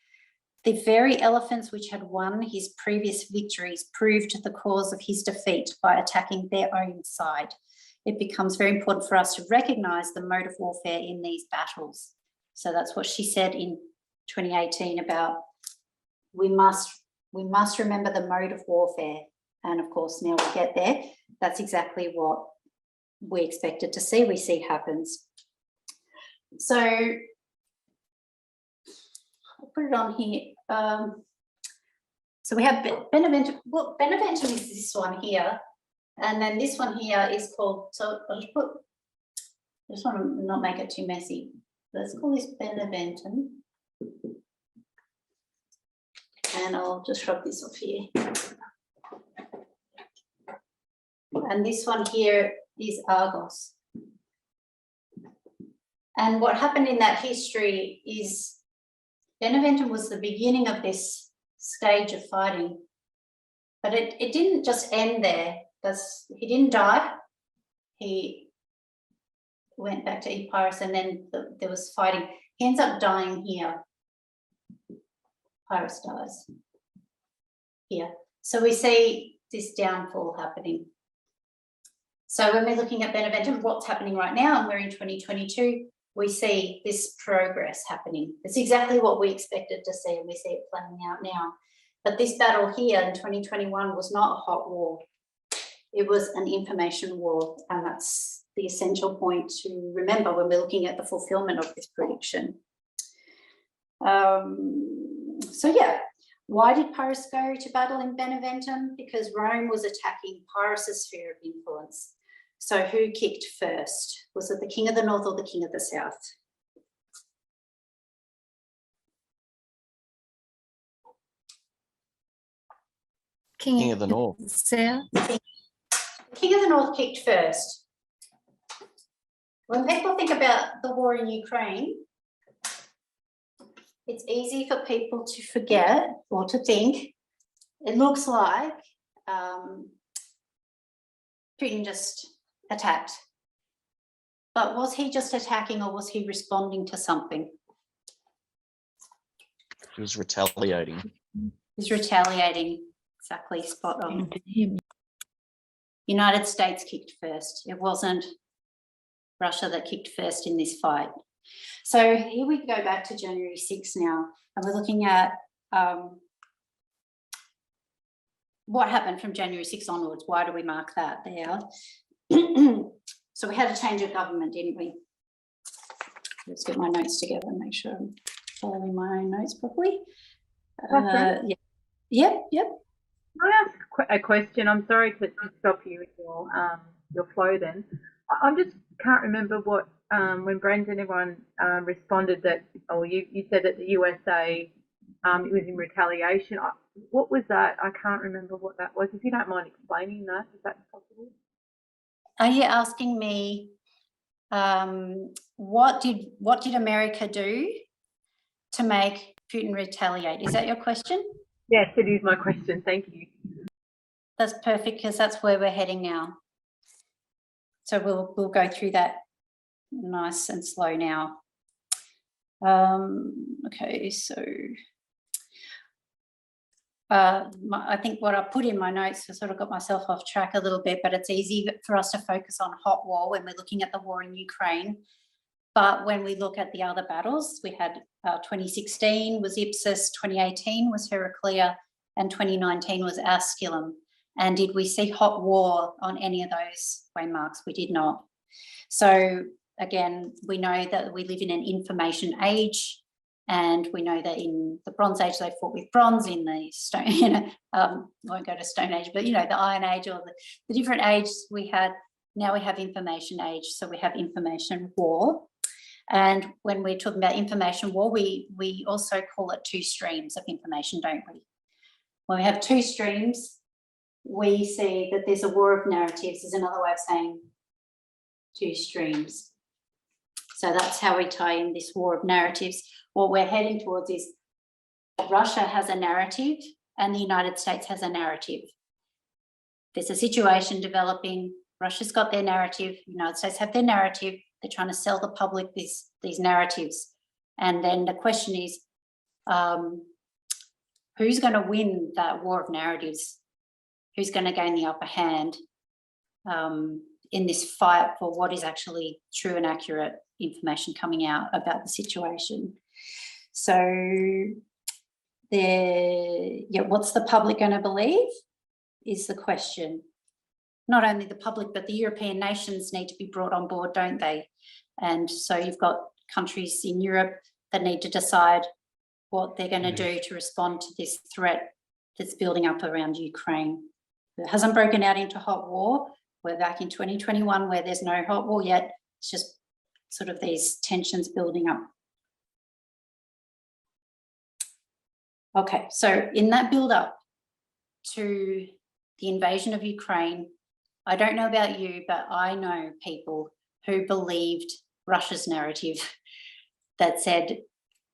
The very elephants which had won his previous victories proved the cause of his defeat by attacking their own side. It becomes very important for us to recognise the mode of warfare in these battles." So that's what she said in 2018 about we must remember the mode of warfare. And of course, now we get there, that's exactly what we expected to see, we see happens. So I'll put it on here. So we have Beneventum. Well, Beneventum is this one here, and then this one here is called. So I'll just put. I just want to not make it too messy. Let's call this Beneventum, and I'll just rub this off here. And this one here is Argos. And what happened in that history is Beneventum was the beginning of this stage of fighting, but it didn't just end there. He didn't die. He went back to Epirus, and then there was fighting. He ends up dying here. Pyrrhus dies here. So we see this downfall happening. So when we're looking at Beneventum, what's happening right now, and we're in 2022, we see this progress happening. It's exactly what we expected to see, and we see it playing out now. But this battle here in 2021 was not a hot war. It was an information war, and that's the essential point to remember when we're looking at the fulfillment of this prediction. So yeah, why did Pyrrhus go to battle in Beneventum? Because Rome was attacking Pyrrhus's sphere of influence. So who kicked first? Was it the king of the north or the king of the south? King of the North. South. The king of the north kicked first. When people think about the war in Ukraine, it's easy for people to forget or to think it looks like Putin just attacked. But was he just attacking, or was he responding to something? He was retaliating. He's retaliating. Exactly, spot on. United States kicked first. It wasn't Russia that kicked first in this fight. So here we go back to January 6 now, and we're looking at what happened from January 6 onwards. Why do we mark that there? So we had a change of government, didn't we? Let's get my notes together and make sure I'm following my own notes properly. Yep. Can I ask a question? I'm sorry to stop you in your flow then. I just can't remember what, when Brendan everyone responded that, or you said that the USA, it was in retaliation. What was that? I can't remember what that was. If you don't mind explaining that, if that's possible. Are you asking me what did America do to make Putin retaliate? Is that your question? Yes, it is my question. Thank you. That's perfect, because that's where we're heading now. So we'll go through that nice and slow now. Okay, so I think what I put in my notes, I sort of got myself off track a little bit, but it's easy for us to focus on hot war when we're looking at the war in Ukraine. But when we look at the other battles, we had 2016 was Ipsus, 2018 was Heraclea, and 2019 was Asculum. And did we see hot war on any of those waymarks? We did not. So again, we know that we live in an information age, and we know that in the Bronze Age they fought with bronze, in the stone, I won't go to Stone Age, but the Iron Age, or the different ages we had. Now we have information age, so we have information war. And when we're talking about information war, we also call it two streams of information, don't we? When we have two streams, we see that there's a war of narratives, is another way of saying two streams. So that's how we tie in this war of narratives. What we're heading towards is Russia has a narrative and the United States has a narrative. There's a situation developing. Russia's got their narrative, the United States have their narrative. They're trying to sell the public these narratives. And then the question is, who's going to win that war of narratives? Who's going to gain the upper hand in this fight for what is actually true and accurate information coming out about the situation? So what's the public going to believe is the question. Not only the public, but the European nations need to be brought on board, don't they? And so you've got countries in Europe that need to decide what they're going to do to respond to this threat that's building up around Ukraine. It hasn't broken out into hot war. We're back in 2021 where there's no hot war yet. It's just sort of these tensions building up. Okay, so in that build up to the invasion of Ukraine, I don't know about you, but I know people who believed Russia's narrative that said,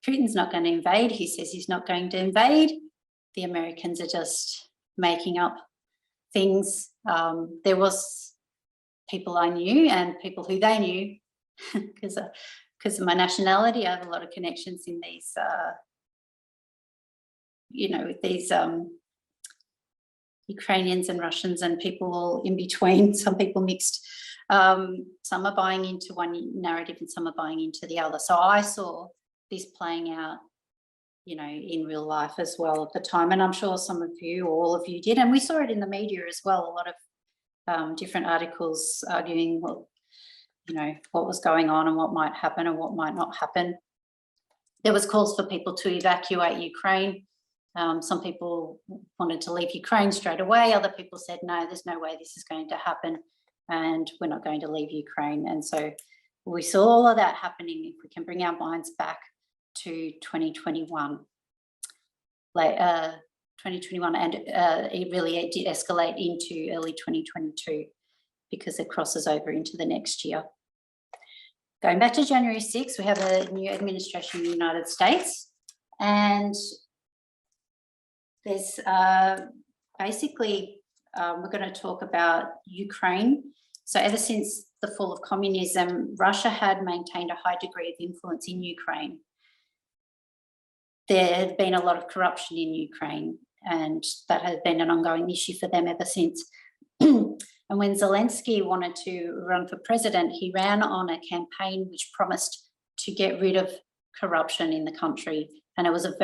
Putin's not going to invade. He says he's not going to invade. The Americans are just making up things. There was people I knew and people who they knew because of my nationality. I have a lot of connections in these, with these Ukrainians and Russians and people all in between, some people mixed. Some are buying into one narrative and some are buying into the other. So I saw this playing out, in real life as well at the time. And I'm sure some of you, or all of you did. And we saw it in the media as well, a lot of different articles arguing what was going on and what might happen and what might not happen. There was calls for people to evacuate Ukraine. Some people wanted to leave Ukraine straight away. Other people said, no, there's no way this is going to happen and we're not going to leave Ukraine. And so we saw all of that happening. If we can bring our minds back to 2021, and it did escalate into early 2022 because it crosses over into the next year. Going back to January 6th, we have a new administration in the United States, and there's basically, we're going to talk about Ukraine. So ever since the fall of communism, Russia had maintained a high degree of influence in Ukraine. There had been a lot of corruption in Ukraine, and that has been an ongoing issue for them ever since. And when Zelensky wanted to run for president, he ran on a campaign which promised to get rid of corruption in the country. And he was a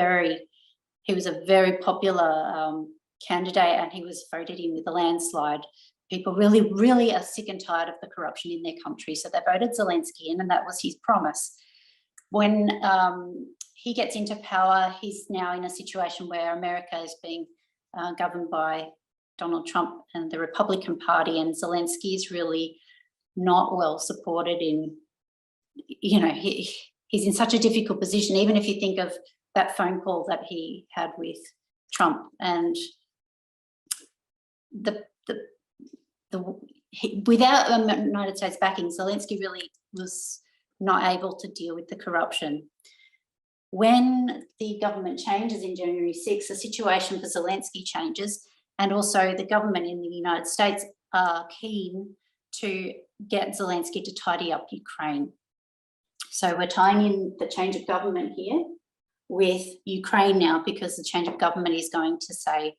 very popular candidate, and he was voted in with a landslide. People really, really are sick and tired of the corruption in their country. So they voted Zelensky in, and that was his promise. When he gets into power, he's now in a situation where America is being governed by Donald Trump and the Republican Party, and Zelensky is really not well supported in, he's in such a difficult position, even if you think of that phone call that he had with Trump, and without the United States backing, Zelensky really was not able to deal with the corruption. When the government changes in January 6, the situation for Zelensky changes, and also the government in the United States are keen to get Zelensky to tidy up Ukraine. So we're tying in the change of government here with Ukraine now, because the change of government is going to say,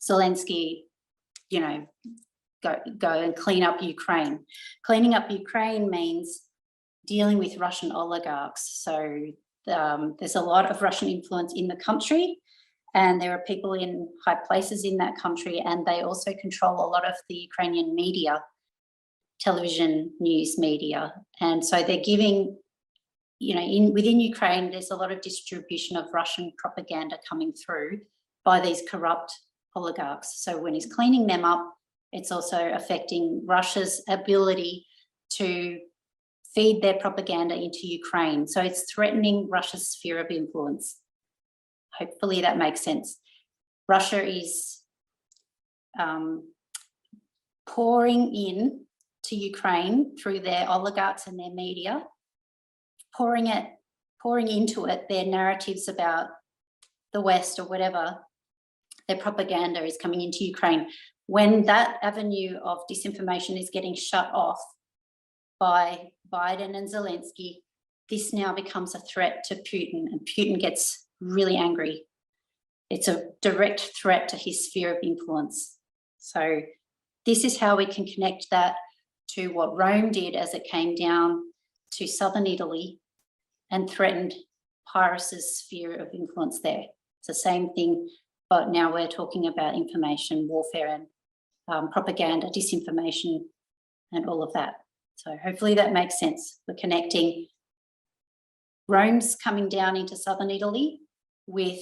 Zelensky, go and clean up Ukraine. Cleaning up Ukraine means dealing with Russian oligarchs. So there's a lot of Russian influence in the country, and there are people in high places in that country, and they also control a lot of the Ukrainian media, television, news media. And so they're giving, within Ukraine, there's a lot of distribution of Russian propaganda coming through by these corrupt oligarchs. So when he's cleaning them up, it's also affecting Russia's ability to feed their propaganda into Ukraine. So it's threatening Russia's sphere of influence. Hopefully that makes sense. Russia is pouring in to Ukraine through their oligarchs and their media, pouring into it their narratives about the West or whatever. Their propaganda is coming into Ukraine. When that avenue of disinformation is getting shut off by Biden and Zelensky, this now becomes a threat to Putin, and Putin gets really angry. It's a direct threat to his sphere of influence. So this is how we can connect that to what Rome did as it came down to southern Italy and threatened Pyrrhus's sphere of influence there. It's the same thing, but now we're talking about information warfare and propaganda, disinformation, and all of that. So hopefully that makes sense. We're connecting Rome's coming down into southern Italy, with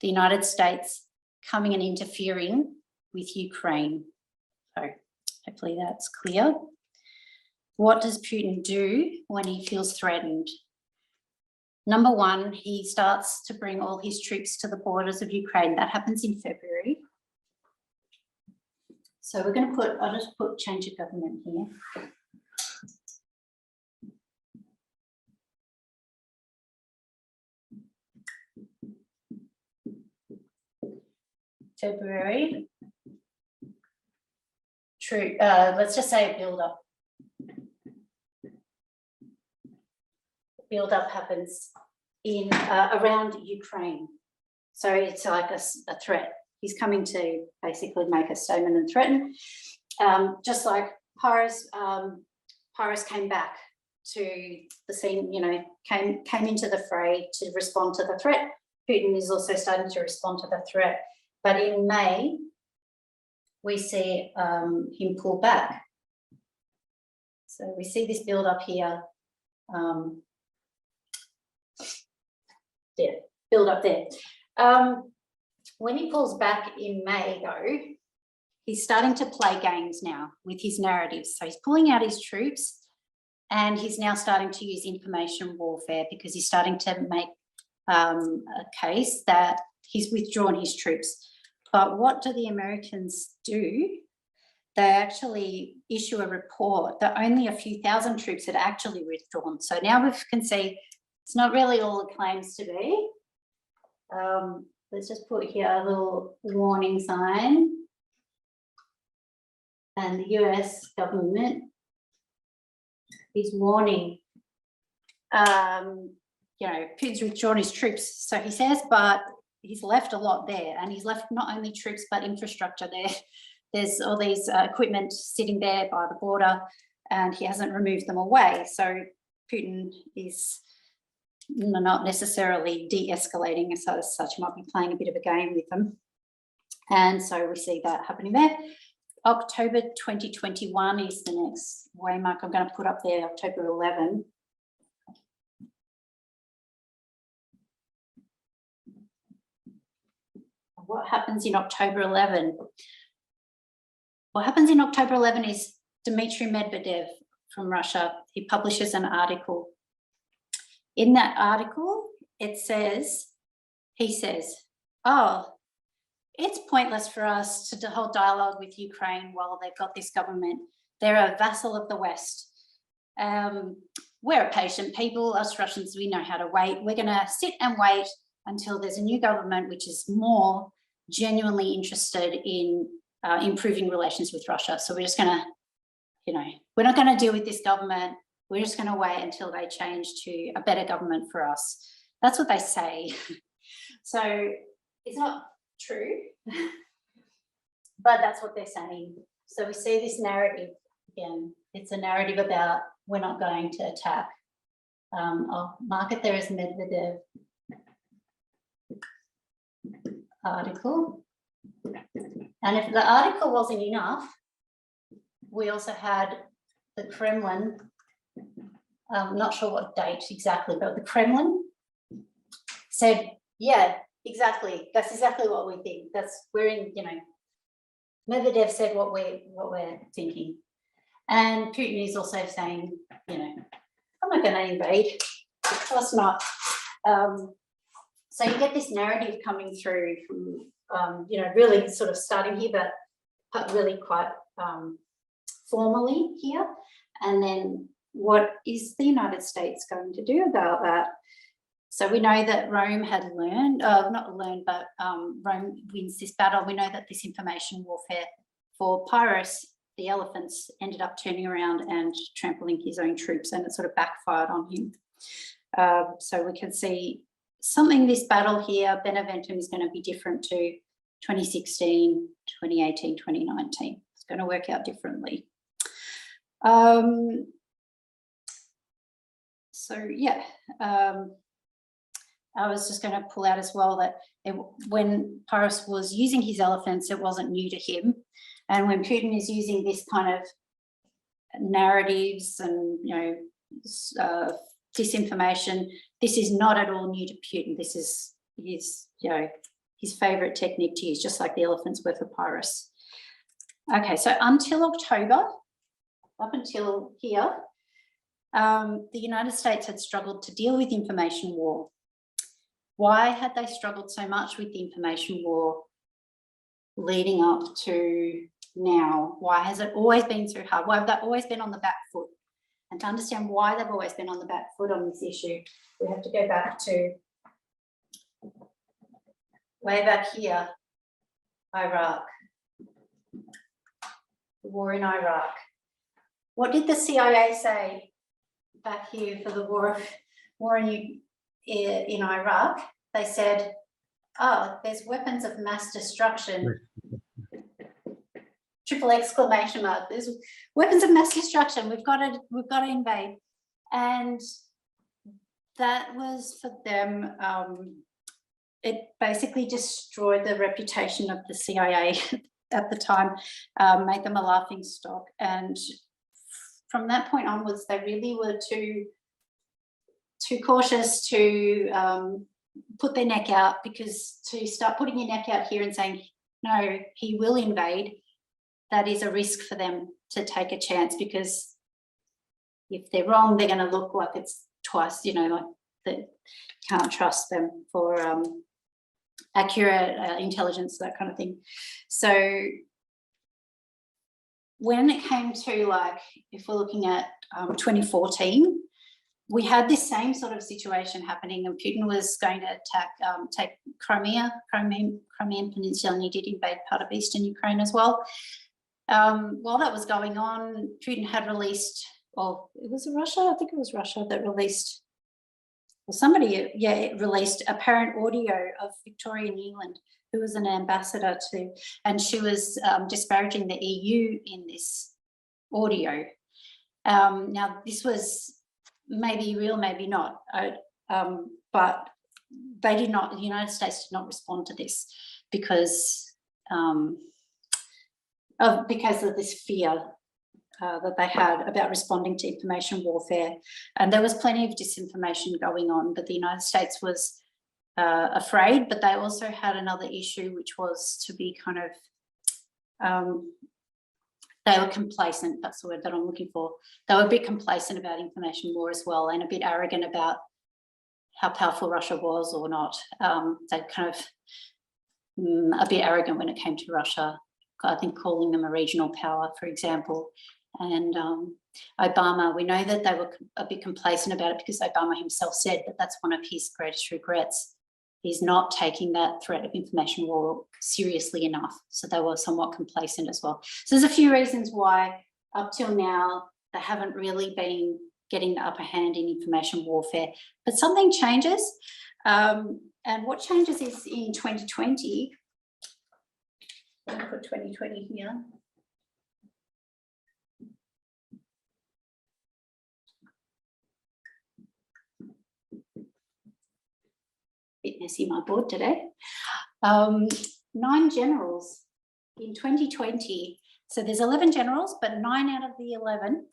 the United States coming and interfering with Ukraine. So hopefully that's clear. What does Putin do when he feels threatened? Number one, he starts to bring all his troops to the borders of Ukraine. That happens in February. So we're going to I'll just put change of government here. February. True. Let's just say a build-up. Build-up happens in around Ukraine, so it's like a threat. He's coming to basically make a statement and threaten. Just like Pyrrhus came back to the scene, you know, came into the fray to respond to the threat. Putin is also starting to respond to the threat. But in May, we see him pull back. So we see this build up here. Yeah, build up there. When he pulls back in May, though, he's starting to play games now with his narratives. So he's pulling out his troops, and he's now starting to use information warfare, because he's starting to make a case that he's withdrawn his troops. But what do the Americans do? They actually issue a report that only a few thousand troops had actually withdrawn. So now we can see it's not really all it claims to be. Let's just put here a little warning sign. And the US government is warning, you know, Putin's withdrawn his troops, so he says, but he's left a lot there, and he's left not only troops but infrastructure there. There's all these equipment sitting there by the border, and he hasn't removed them away. So Putin is not necessarily de-escalating, so as such, might be playing a bit of a game with them. And so we see that happening there. October 2021 is the next waymark I'm going to put up there, October 11. What happens in October 11? What happens in October 11 is Dmitry Medvedev from Russia, he publishes an article. In that article, he says, oh, it's pointless for us to hold dialogue with Ukraine while they've got this government. They're a vassal of the West. We're a patient people, us Russians, we know how to wait. We're going to sit and wait until there's a new government which is more genuinely interested in improving relations with Russia. So we're just going to, you know, we're not going to deal with this government. We're just going to wait until they change to a better government for us. That's what they say. So it's not true, but that's what they're saying. So we see this narrative again. It's a narrative about we're not going to attack. I'll mark it there as Medvedev article. And if the article wasn't enough, we also had the Kremlin, not sure what date exactly, but the Kremlin said, yeah, exactly. That's exactly what we think. We're in, you know, Medvedev said what we're thinking. And Putin is also saying, you know, I'm not going to invade. Of course not. So you get this narrative coming through from, you know, really sort of starting here, but really quite formally here. And then what is the United States going to do about that? So we know that Rome had learned, but Rome wins this battle. We know that this information warfare for Pyrrhus, the elephants, ended up turning around and trampling his own troops, and it sort of backfired on him. So we can see something, this battle here, Beneventum, is going to be different to 2016, 2018, 2019. It's going to work out differently. So yeah, I was just going to pull out as well that when Pyrrhus was using his elephants, it wasn't new to him. And when Putin is using this kind of narratives and, you know, disinformation. This is not at all new to Putin. This is his favourite technique to use, just like the elephants were for Pyrrhus. Okay, so until October, up until here, the United States had struggled to deal with information war. Why had they struggled so much with the information war leading up to now? Why has it always been so hard? Why have they always been on the back foot? And to understand why they've always been on the back foot on this issue, we have to go back to way back here, Iraq, the war in Iraq. What did the CIA say back here for the war in Iraq? They said, oh, there's weapons of mass destruction. Triple exclamation mark. There's weapons of mass destruction. We've got to invade. And that was for them, it basically destroyed the reputation of the CIA at the time, made them a laughing stock. And from that point onwards, they really were too cautious to put their neck out, because to start putting your neck out here and saying, no, he will invade, that is a risk for them to take a chance, because if they're wrong, they're going to look like it's twice, like they can't trust them for accurate intelligence, that kind of thing. So when it came to, like, if we're looking at 2014, we had this same sort of situation happening, and Putin was going to take Crimean Peninsula, and he did invade part of eastern Ukraine as well. While that was going on, Putin had released, well, it was Russia, I think it was Russia that released, or somebody, released apparent audio of Victoria Nuland, who was an ambassador to, and she was disparaging the EU in this audio. Now, this was maybe real, maybe not, but they did not, the United States did not respond to this because of this fear that they had about responding to information warfare. And there was plenty of disinformation going on, but the United States was afraid, but they also had another issue, which was to be kind of, they were complacent, that's the word that I'm looking for. They were a bit complacent about information war as well, and a bit arrogant about how powerful Russia was or not. They kind of a bit arrogant when it came to Russia, I think calling them a regional power, for example. And Obama, we know that they were a bit complacent about it because Obama himself said that that's one of his greatest regrets. He's not taking that threat of information war seriously enough. So they were somewhat complacent as well. So there's a few reasons why up till now they haven't really been getting the upper hand in information warfare. But something changes. And what changes is in 2020, I'm going to put 2020 here. Bit messy, my board today. 9 generals in 2020. So there's 11 generals, but 9 out of the 11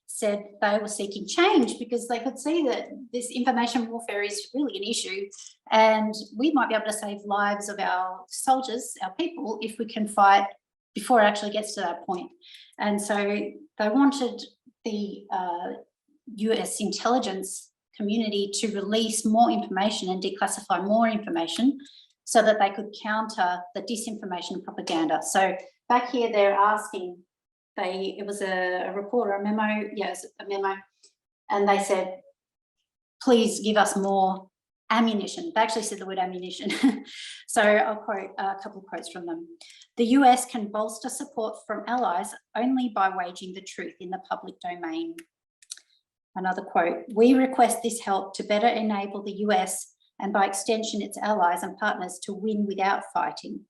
said they were seeking change because they could see that this information warfare is really an issue, and we might be able to save lives of our soldiers, our people, if we can fight before it actually gets to that point. And so they wanted the US intelligence community to release more information and declassify more information so that they could counter the disinformation and propaganda. So back here they're asking, it was a report or a memo, yes, a memo, and they said, please give us more ammunition. They actually said the word ammunition. So I'll quote a couple of quotes from them. The US can bolster support from allies only by waging the truth in the public domain. Another quote, we request this help to better enable the US and by extension its allies and partners to win without fighting.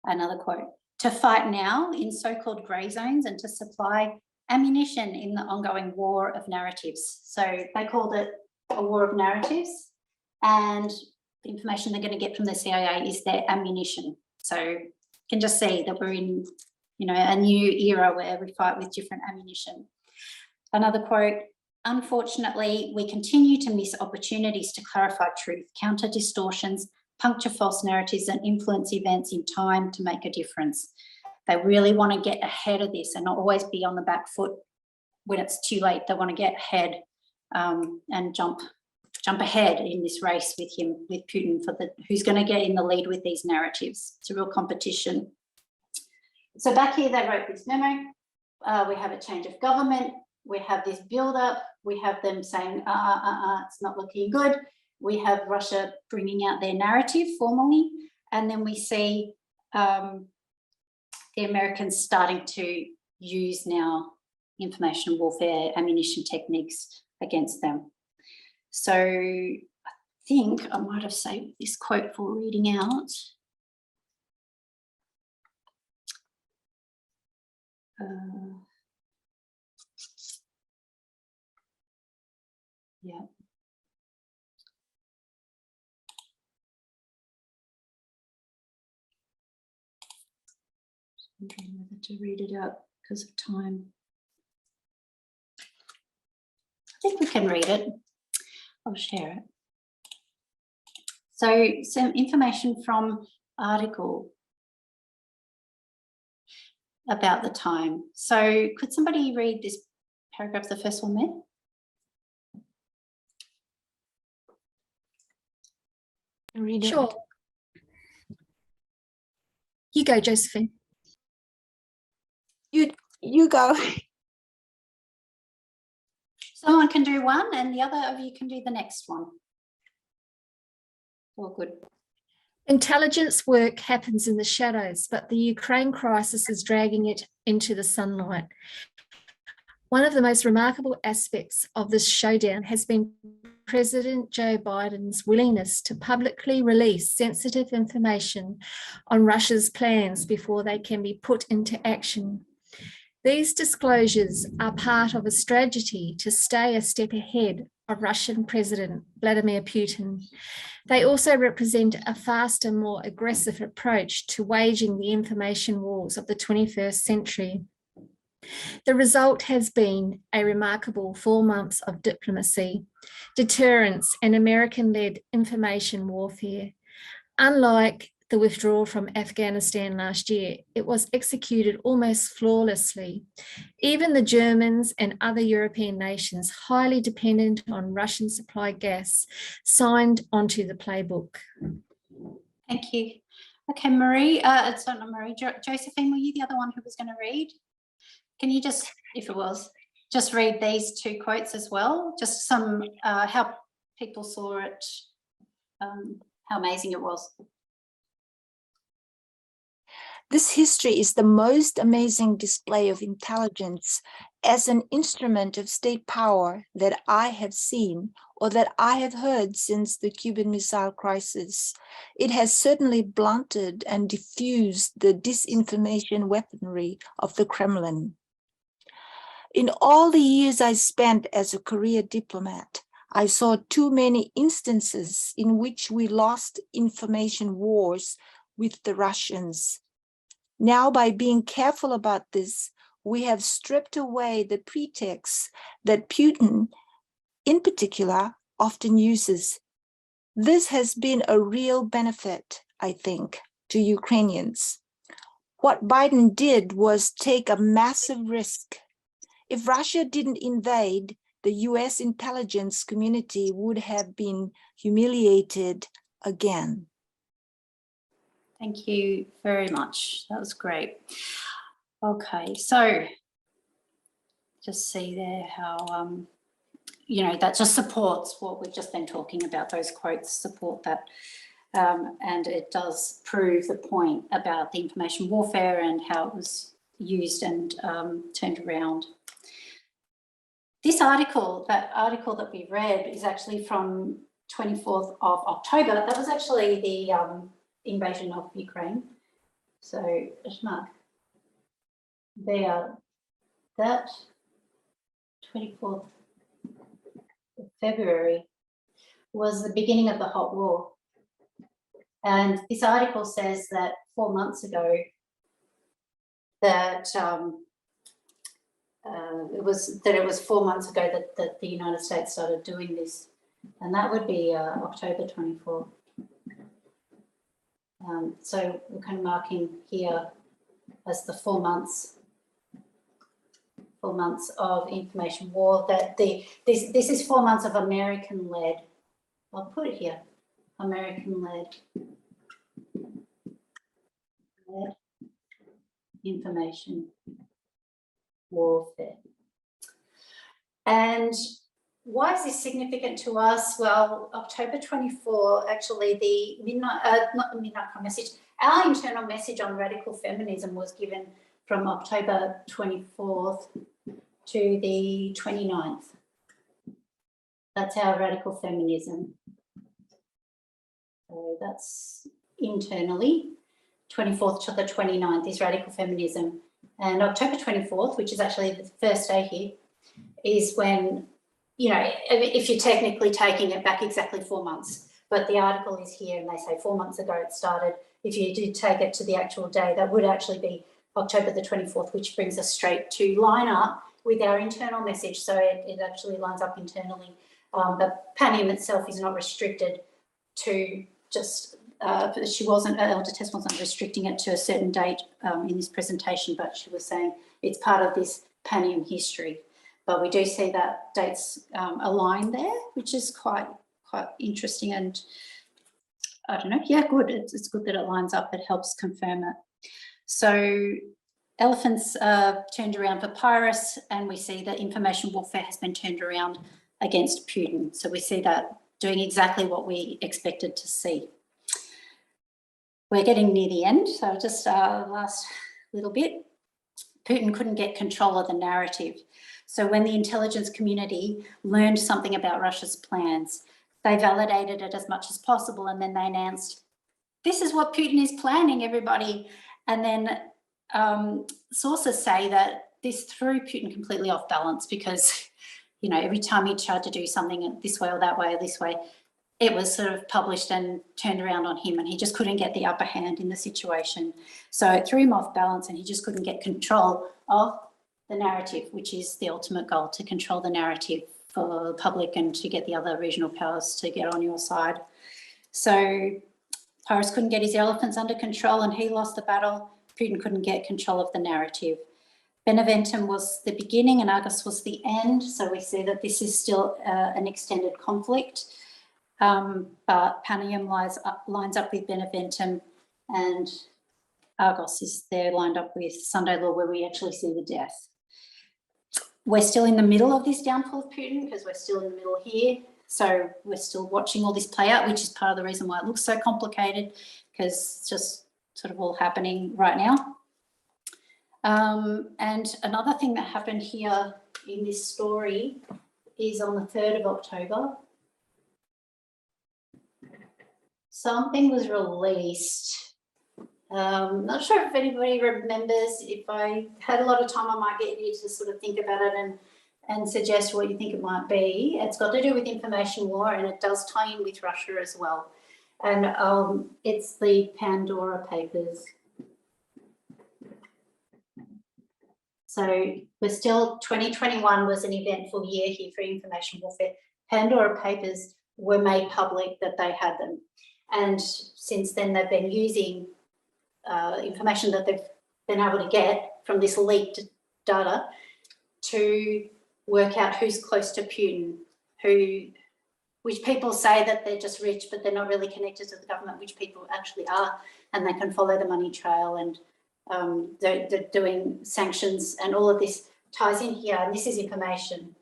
Another quote, to fight now in so-called grey zones and to supply ammunition in the ongoing war of narratives. So they called it a war of narratives, and the information they're going to get from the CIA is their ammunition. So you can just see that we're in, a new era where we fight with different ammunition. Another quote, unfortunately, we continue to miss opportunities to clarify truth, counter distortions, puncture false narratives, and influence events in time to make a difference. They really want to get ahead of this and not always be on the back foot when it's too late. They want to get ahead and jump ahead in this race with Putin for who's going to get in the lead with these narratives. It's a real competition. So back here, they wrote this memo. We have a change of government. We have this build-up. We have them saying, it's not looking good. We have Russia bringing out their narrative formally. And then we see the Americans starting to use now information warfare, ammunition techniques against them. So I think I might have saved this quote for reading out. Yeah. I'm wondering whether to read it out because of time. I think we can read it. I'll share it. So some information from article about the time. So could somebody read this paragraph, the first one there? Read it. Sure. You go, Josephine. You go. Someone can do one and the other of you can do the next one. All good. Intelligence work happens in the shadows, but the Ukraine crisis is dragging it into the sunlight. One of the most remarkable aspects of this showdown has been President Joe Biden's willingness to publicly release sensitive information on Russia's plans before they can be put into action. These disclosures are part of a strategy to stay a step ahead of Russian President Vladimir Putin. They also represent a faster, more aggressive approach to waging the information wars of the 21st century. The result has been a remarkable 4 months of diplomacy, deterrence, and American-led information warfare. Unlike the withdrawal from Afghanistan last year, it was executed almost flawlessly. Even the Germans and other European nations highly dependent on Russian supplied gas signed onto the playbook. Thank you. Okay, Marie, it's not Marie, Josephine, were you the other one who was going to read? Can you just, if it was, just read these two quotes as well? Just some, how people saw it, how amazing it was. This history is the most amazing display of intelligence as an instrument of state power that I have seen or that I have heard since the Cuban Missile Crisis. It has certainly blunted and diffused the disinformation weaponry of the Kremlin. In all the years I spent as a career diplomat, I saw too many instances in which we lost information wars with the Russians. Now, by being careful about this, we have stripped away the pretext that Putin, in particular, often uses. This has been a real benefit, I think, to Ukrainians. What Biden did was take a massive risk. If Russia didn't invade, the US intelligence community would have been humiliated again. Thank you very much. That was great. Okay, so just see there how, you know, that just supports what we've just been talking about. Those quotes support that. And it does prove the point about the information warfare and how it was used and turned around. This article, that article that we read, is actually from 24th of October. That was actually the invasion of Ukraine. So, Mark, there, that 24th of February was the beginning of the hot war. And this article says that 4 months ago that it was 4 months ago that the United States started doing this, and that would be October 24. So we're kind of marking here as the 4 months of information war. That this is 4 months of American-led. I'll put it here, American-led information warfare. And why is this significant to us? Well, October 24, actually the not the Midnight Prime message, our internal message on radical feminism was given from October 24th to the 29th. That's our radical feminism. So that's internally, 24th to the 29th is radical feminism. And October 24th, which is actually the first day here, is when, you know, if you're technically taking it back exactly 4 months, but the article is here and they say 4 months ago it started. If you did take it to the actual day, that would actually be October the 24th, which brings us straight to line up with our internal message. So it actually lines up internally. But Panium itself is not restricted to just, Elder Tess wasn't restricting it to a certain date in this presentation, but she was saying it's part of this Panium history. But we do see that dates align there, which is quite interesting, and I don't know, yeah, good. It's good that it lines up. It helps confirm it. So elephants turned around for Pyrrhus, and we see that information warfare has been turned around against Putin. So we see that doing exactly what we expected to see. We're getting near the end, so just last little bit. Putin couldn't get control of the narrative. So when the intelligence community learned something about Russia's plans, they validated it as much as possible, and then they announced, this is what Putin is planning, everybody. And then sources say that this threw Putin completely off balance because, you know, every time he tried to do something this way or that way or this way, it was sort of published and turned around on him, and he just couldn't get the upper hand in the situation. So it threw him off balance, and he just couldn't get control of the narrative, which is the ultimate goal, to control the narrative for the public and to get the other regional powers to get on your side. So Pyrrhus couldn't get his elephants under control and he lost the battle. Putin couldn't get control of the narrative. Beneventum was the beginning and Argos was the end. So we see that this is still an extended conflict. But Panium lines up with Beneventum, and Argos is there lined up with Sunday Law, where we actually see the death. We're still in the middle of this downfall of Putin because we're still in the middle here. So we're still watching all this play out, which is part of the reason why it looks so complicated, because it's just sort of all happening right now. And another thing that happened here in this story is on the 3rd of October. Something was released. Not sure if anybody remembers. If I had a lot of time, I might get you to sort of think about it and suggest what you think it might be. It's got to do with information war, and it does tie in with Russia as well. And it's the Pandora Papers. So we're still, 2021 was an eventful year here for information warfare. Pandora Papers were made public that they had them. And since then, they've been using information that they've been able to get from this leaked data to work out who's close to Putin, which people say that they're just rich, but they're not really connected to the government, which people actually are, and they can follow the money trail, and they're doing sanctions, and all of this ties in here, and this is information.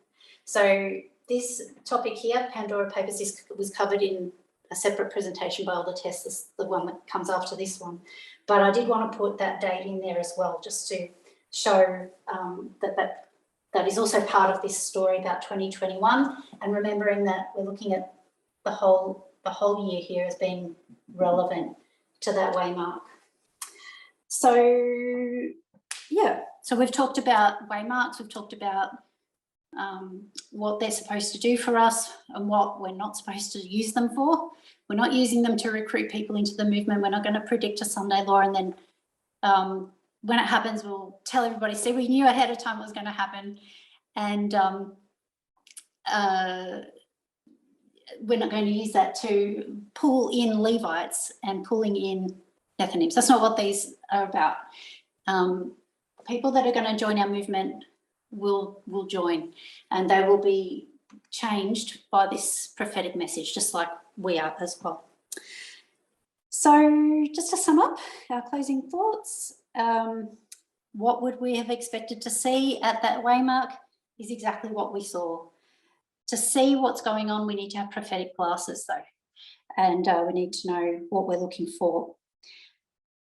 So this topic here, Pandora Papers, was covered in a separate presentation by Elder Tess, the one that comes after this one. But I did want to put that date in there as well, just to show that is also part of this story about 2021, and remembering that we're looking at the whole year here as being relevant to that waymark. So yeah, so we've talked about waymarks, we've talked about what they're supposed to do for us and what we're not supposed to use them for. We're not using them to recruit people into the movement. We're not going to predict a Sunday law and then when it happens, we'll tell everybody, see, we knew ahead of time it was going to happen. And we're not going to use that to pull in Levites and pulling in Nethinims. That's not what these are about. People that are going to join our movement will join, and they will be changed by this prophetic message, just like we are as well. So just to sum up our closing thoughts, what would we have expected to see at that waymark is exactly what we saw. To see what's going on, we need to have prophetic glasses though, and we need to know what we're looking for.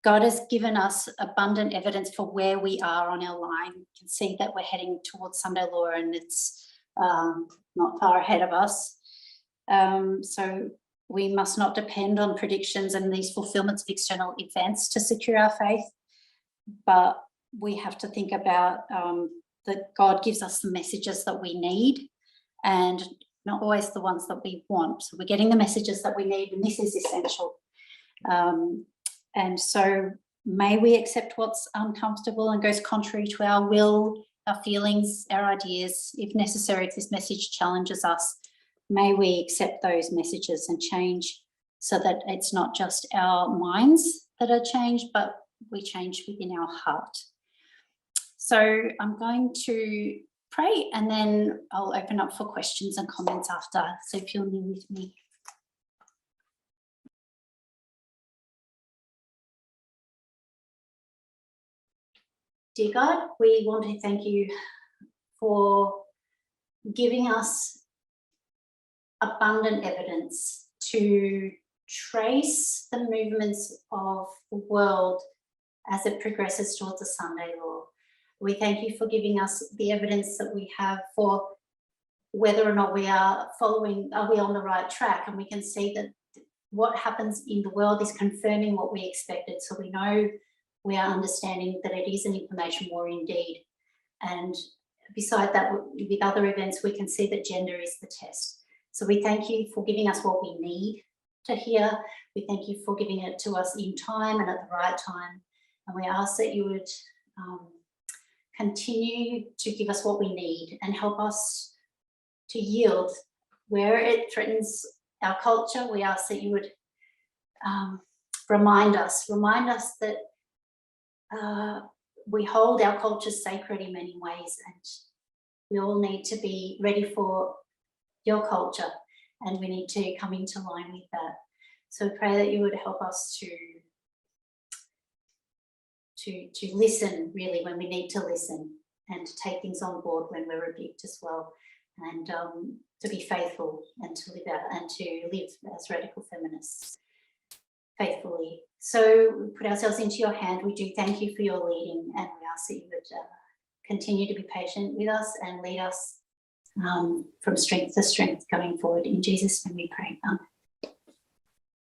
God has given us abundant evidence for where we are on our line. You can see that we're heading towards Sunday law, and it's not far ahead of us. So we must not depend on predictions and these fulfillments of external events to secure our faith, but we have to think about that God gives us the messages that we need, and not always the ones that we want. So we're getting the messages that we need, and this is essential. And so may we accept what's uncomfortable and goes contrary to our will, our feelings, our ideas. If necessary, if this message challenges us, may we accept those messages and change, so that it's not just our minds that are changed, but we change within our heart. So I'm going to pray, and then I'll open up for questions and comments after. So if you'll kneel with me. Dear God, we want to thank you for giving us abundant evidence to trace the movements of the world as it progresses towards the Sunday law. We thank you for giving us the evidence that we have for whether or not we are following, are we on the right track? And we can see that what happens in the world is confirming what we expected. So we know we are understanding that it is an information war indeed. And beside that, with other events, we can see that gender is the test. So we thank you for giving us what we need to hear. We thank you for giving it to us in time and at the right time. And we ask that you would continue to give us what we need and help us to yield where it threatens our culture. We ask that you would remind us that we hold our culture sacred in many ways, and we all need to be ready for your culture, and we need to come into line with that. So pray that you would help us to listen really when we need to listen, and to take things on board when we're rebuked as well, and to be faithful and to live out and to live as radical feminists faithfully. So we put ourselves into your hand. We do thank you for your leading, and we ask that you would continue to be patient with us and lead us from strength to strength going forward. In Jesus' name we pray. Amen.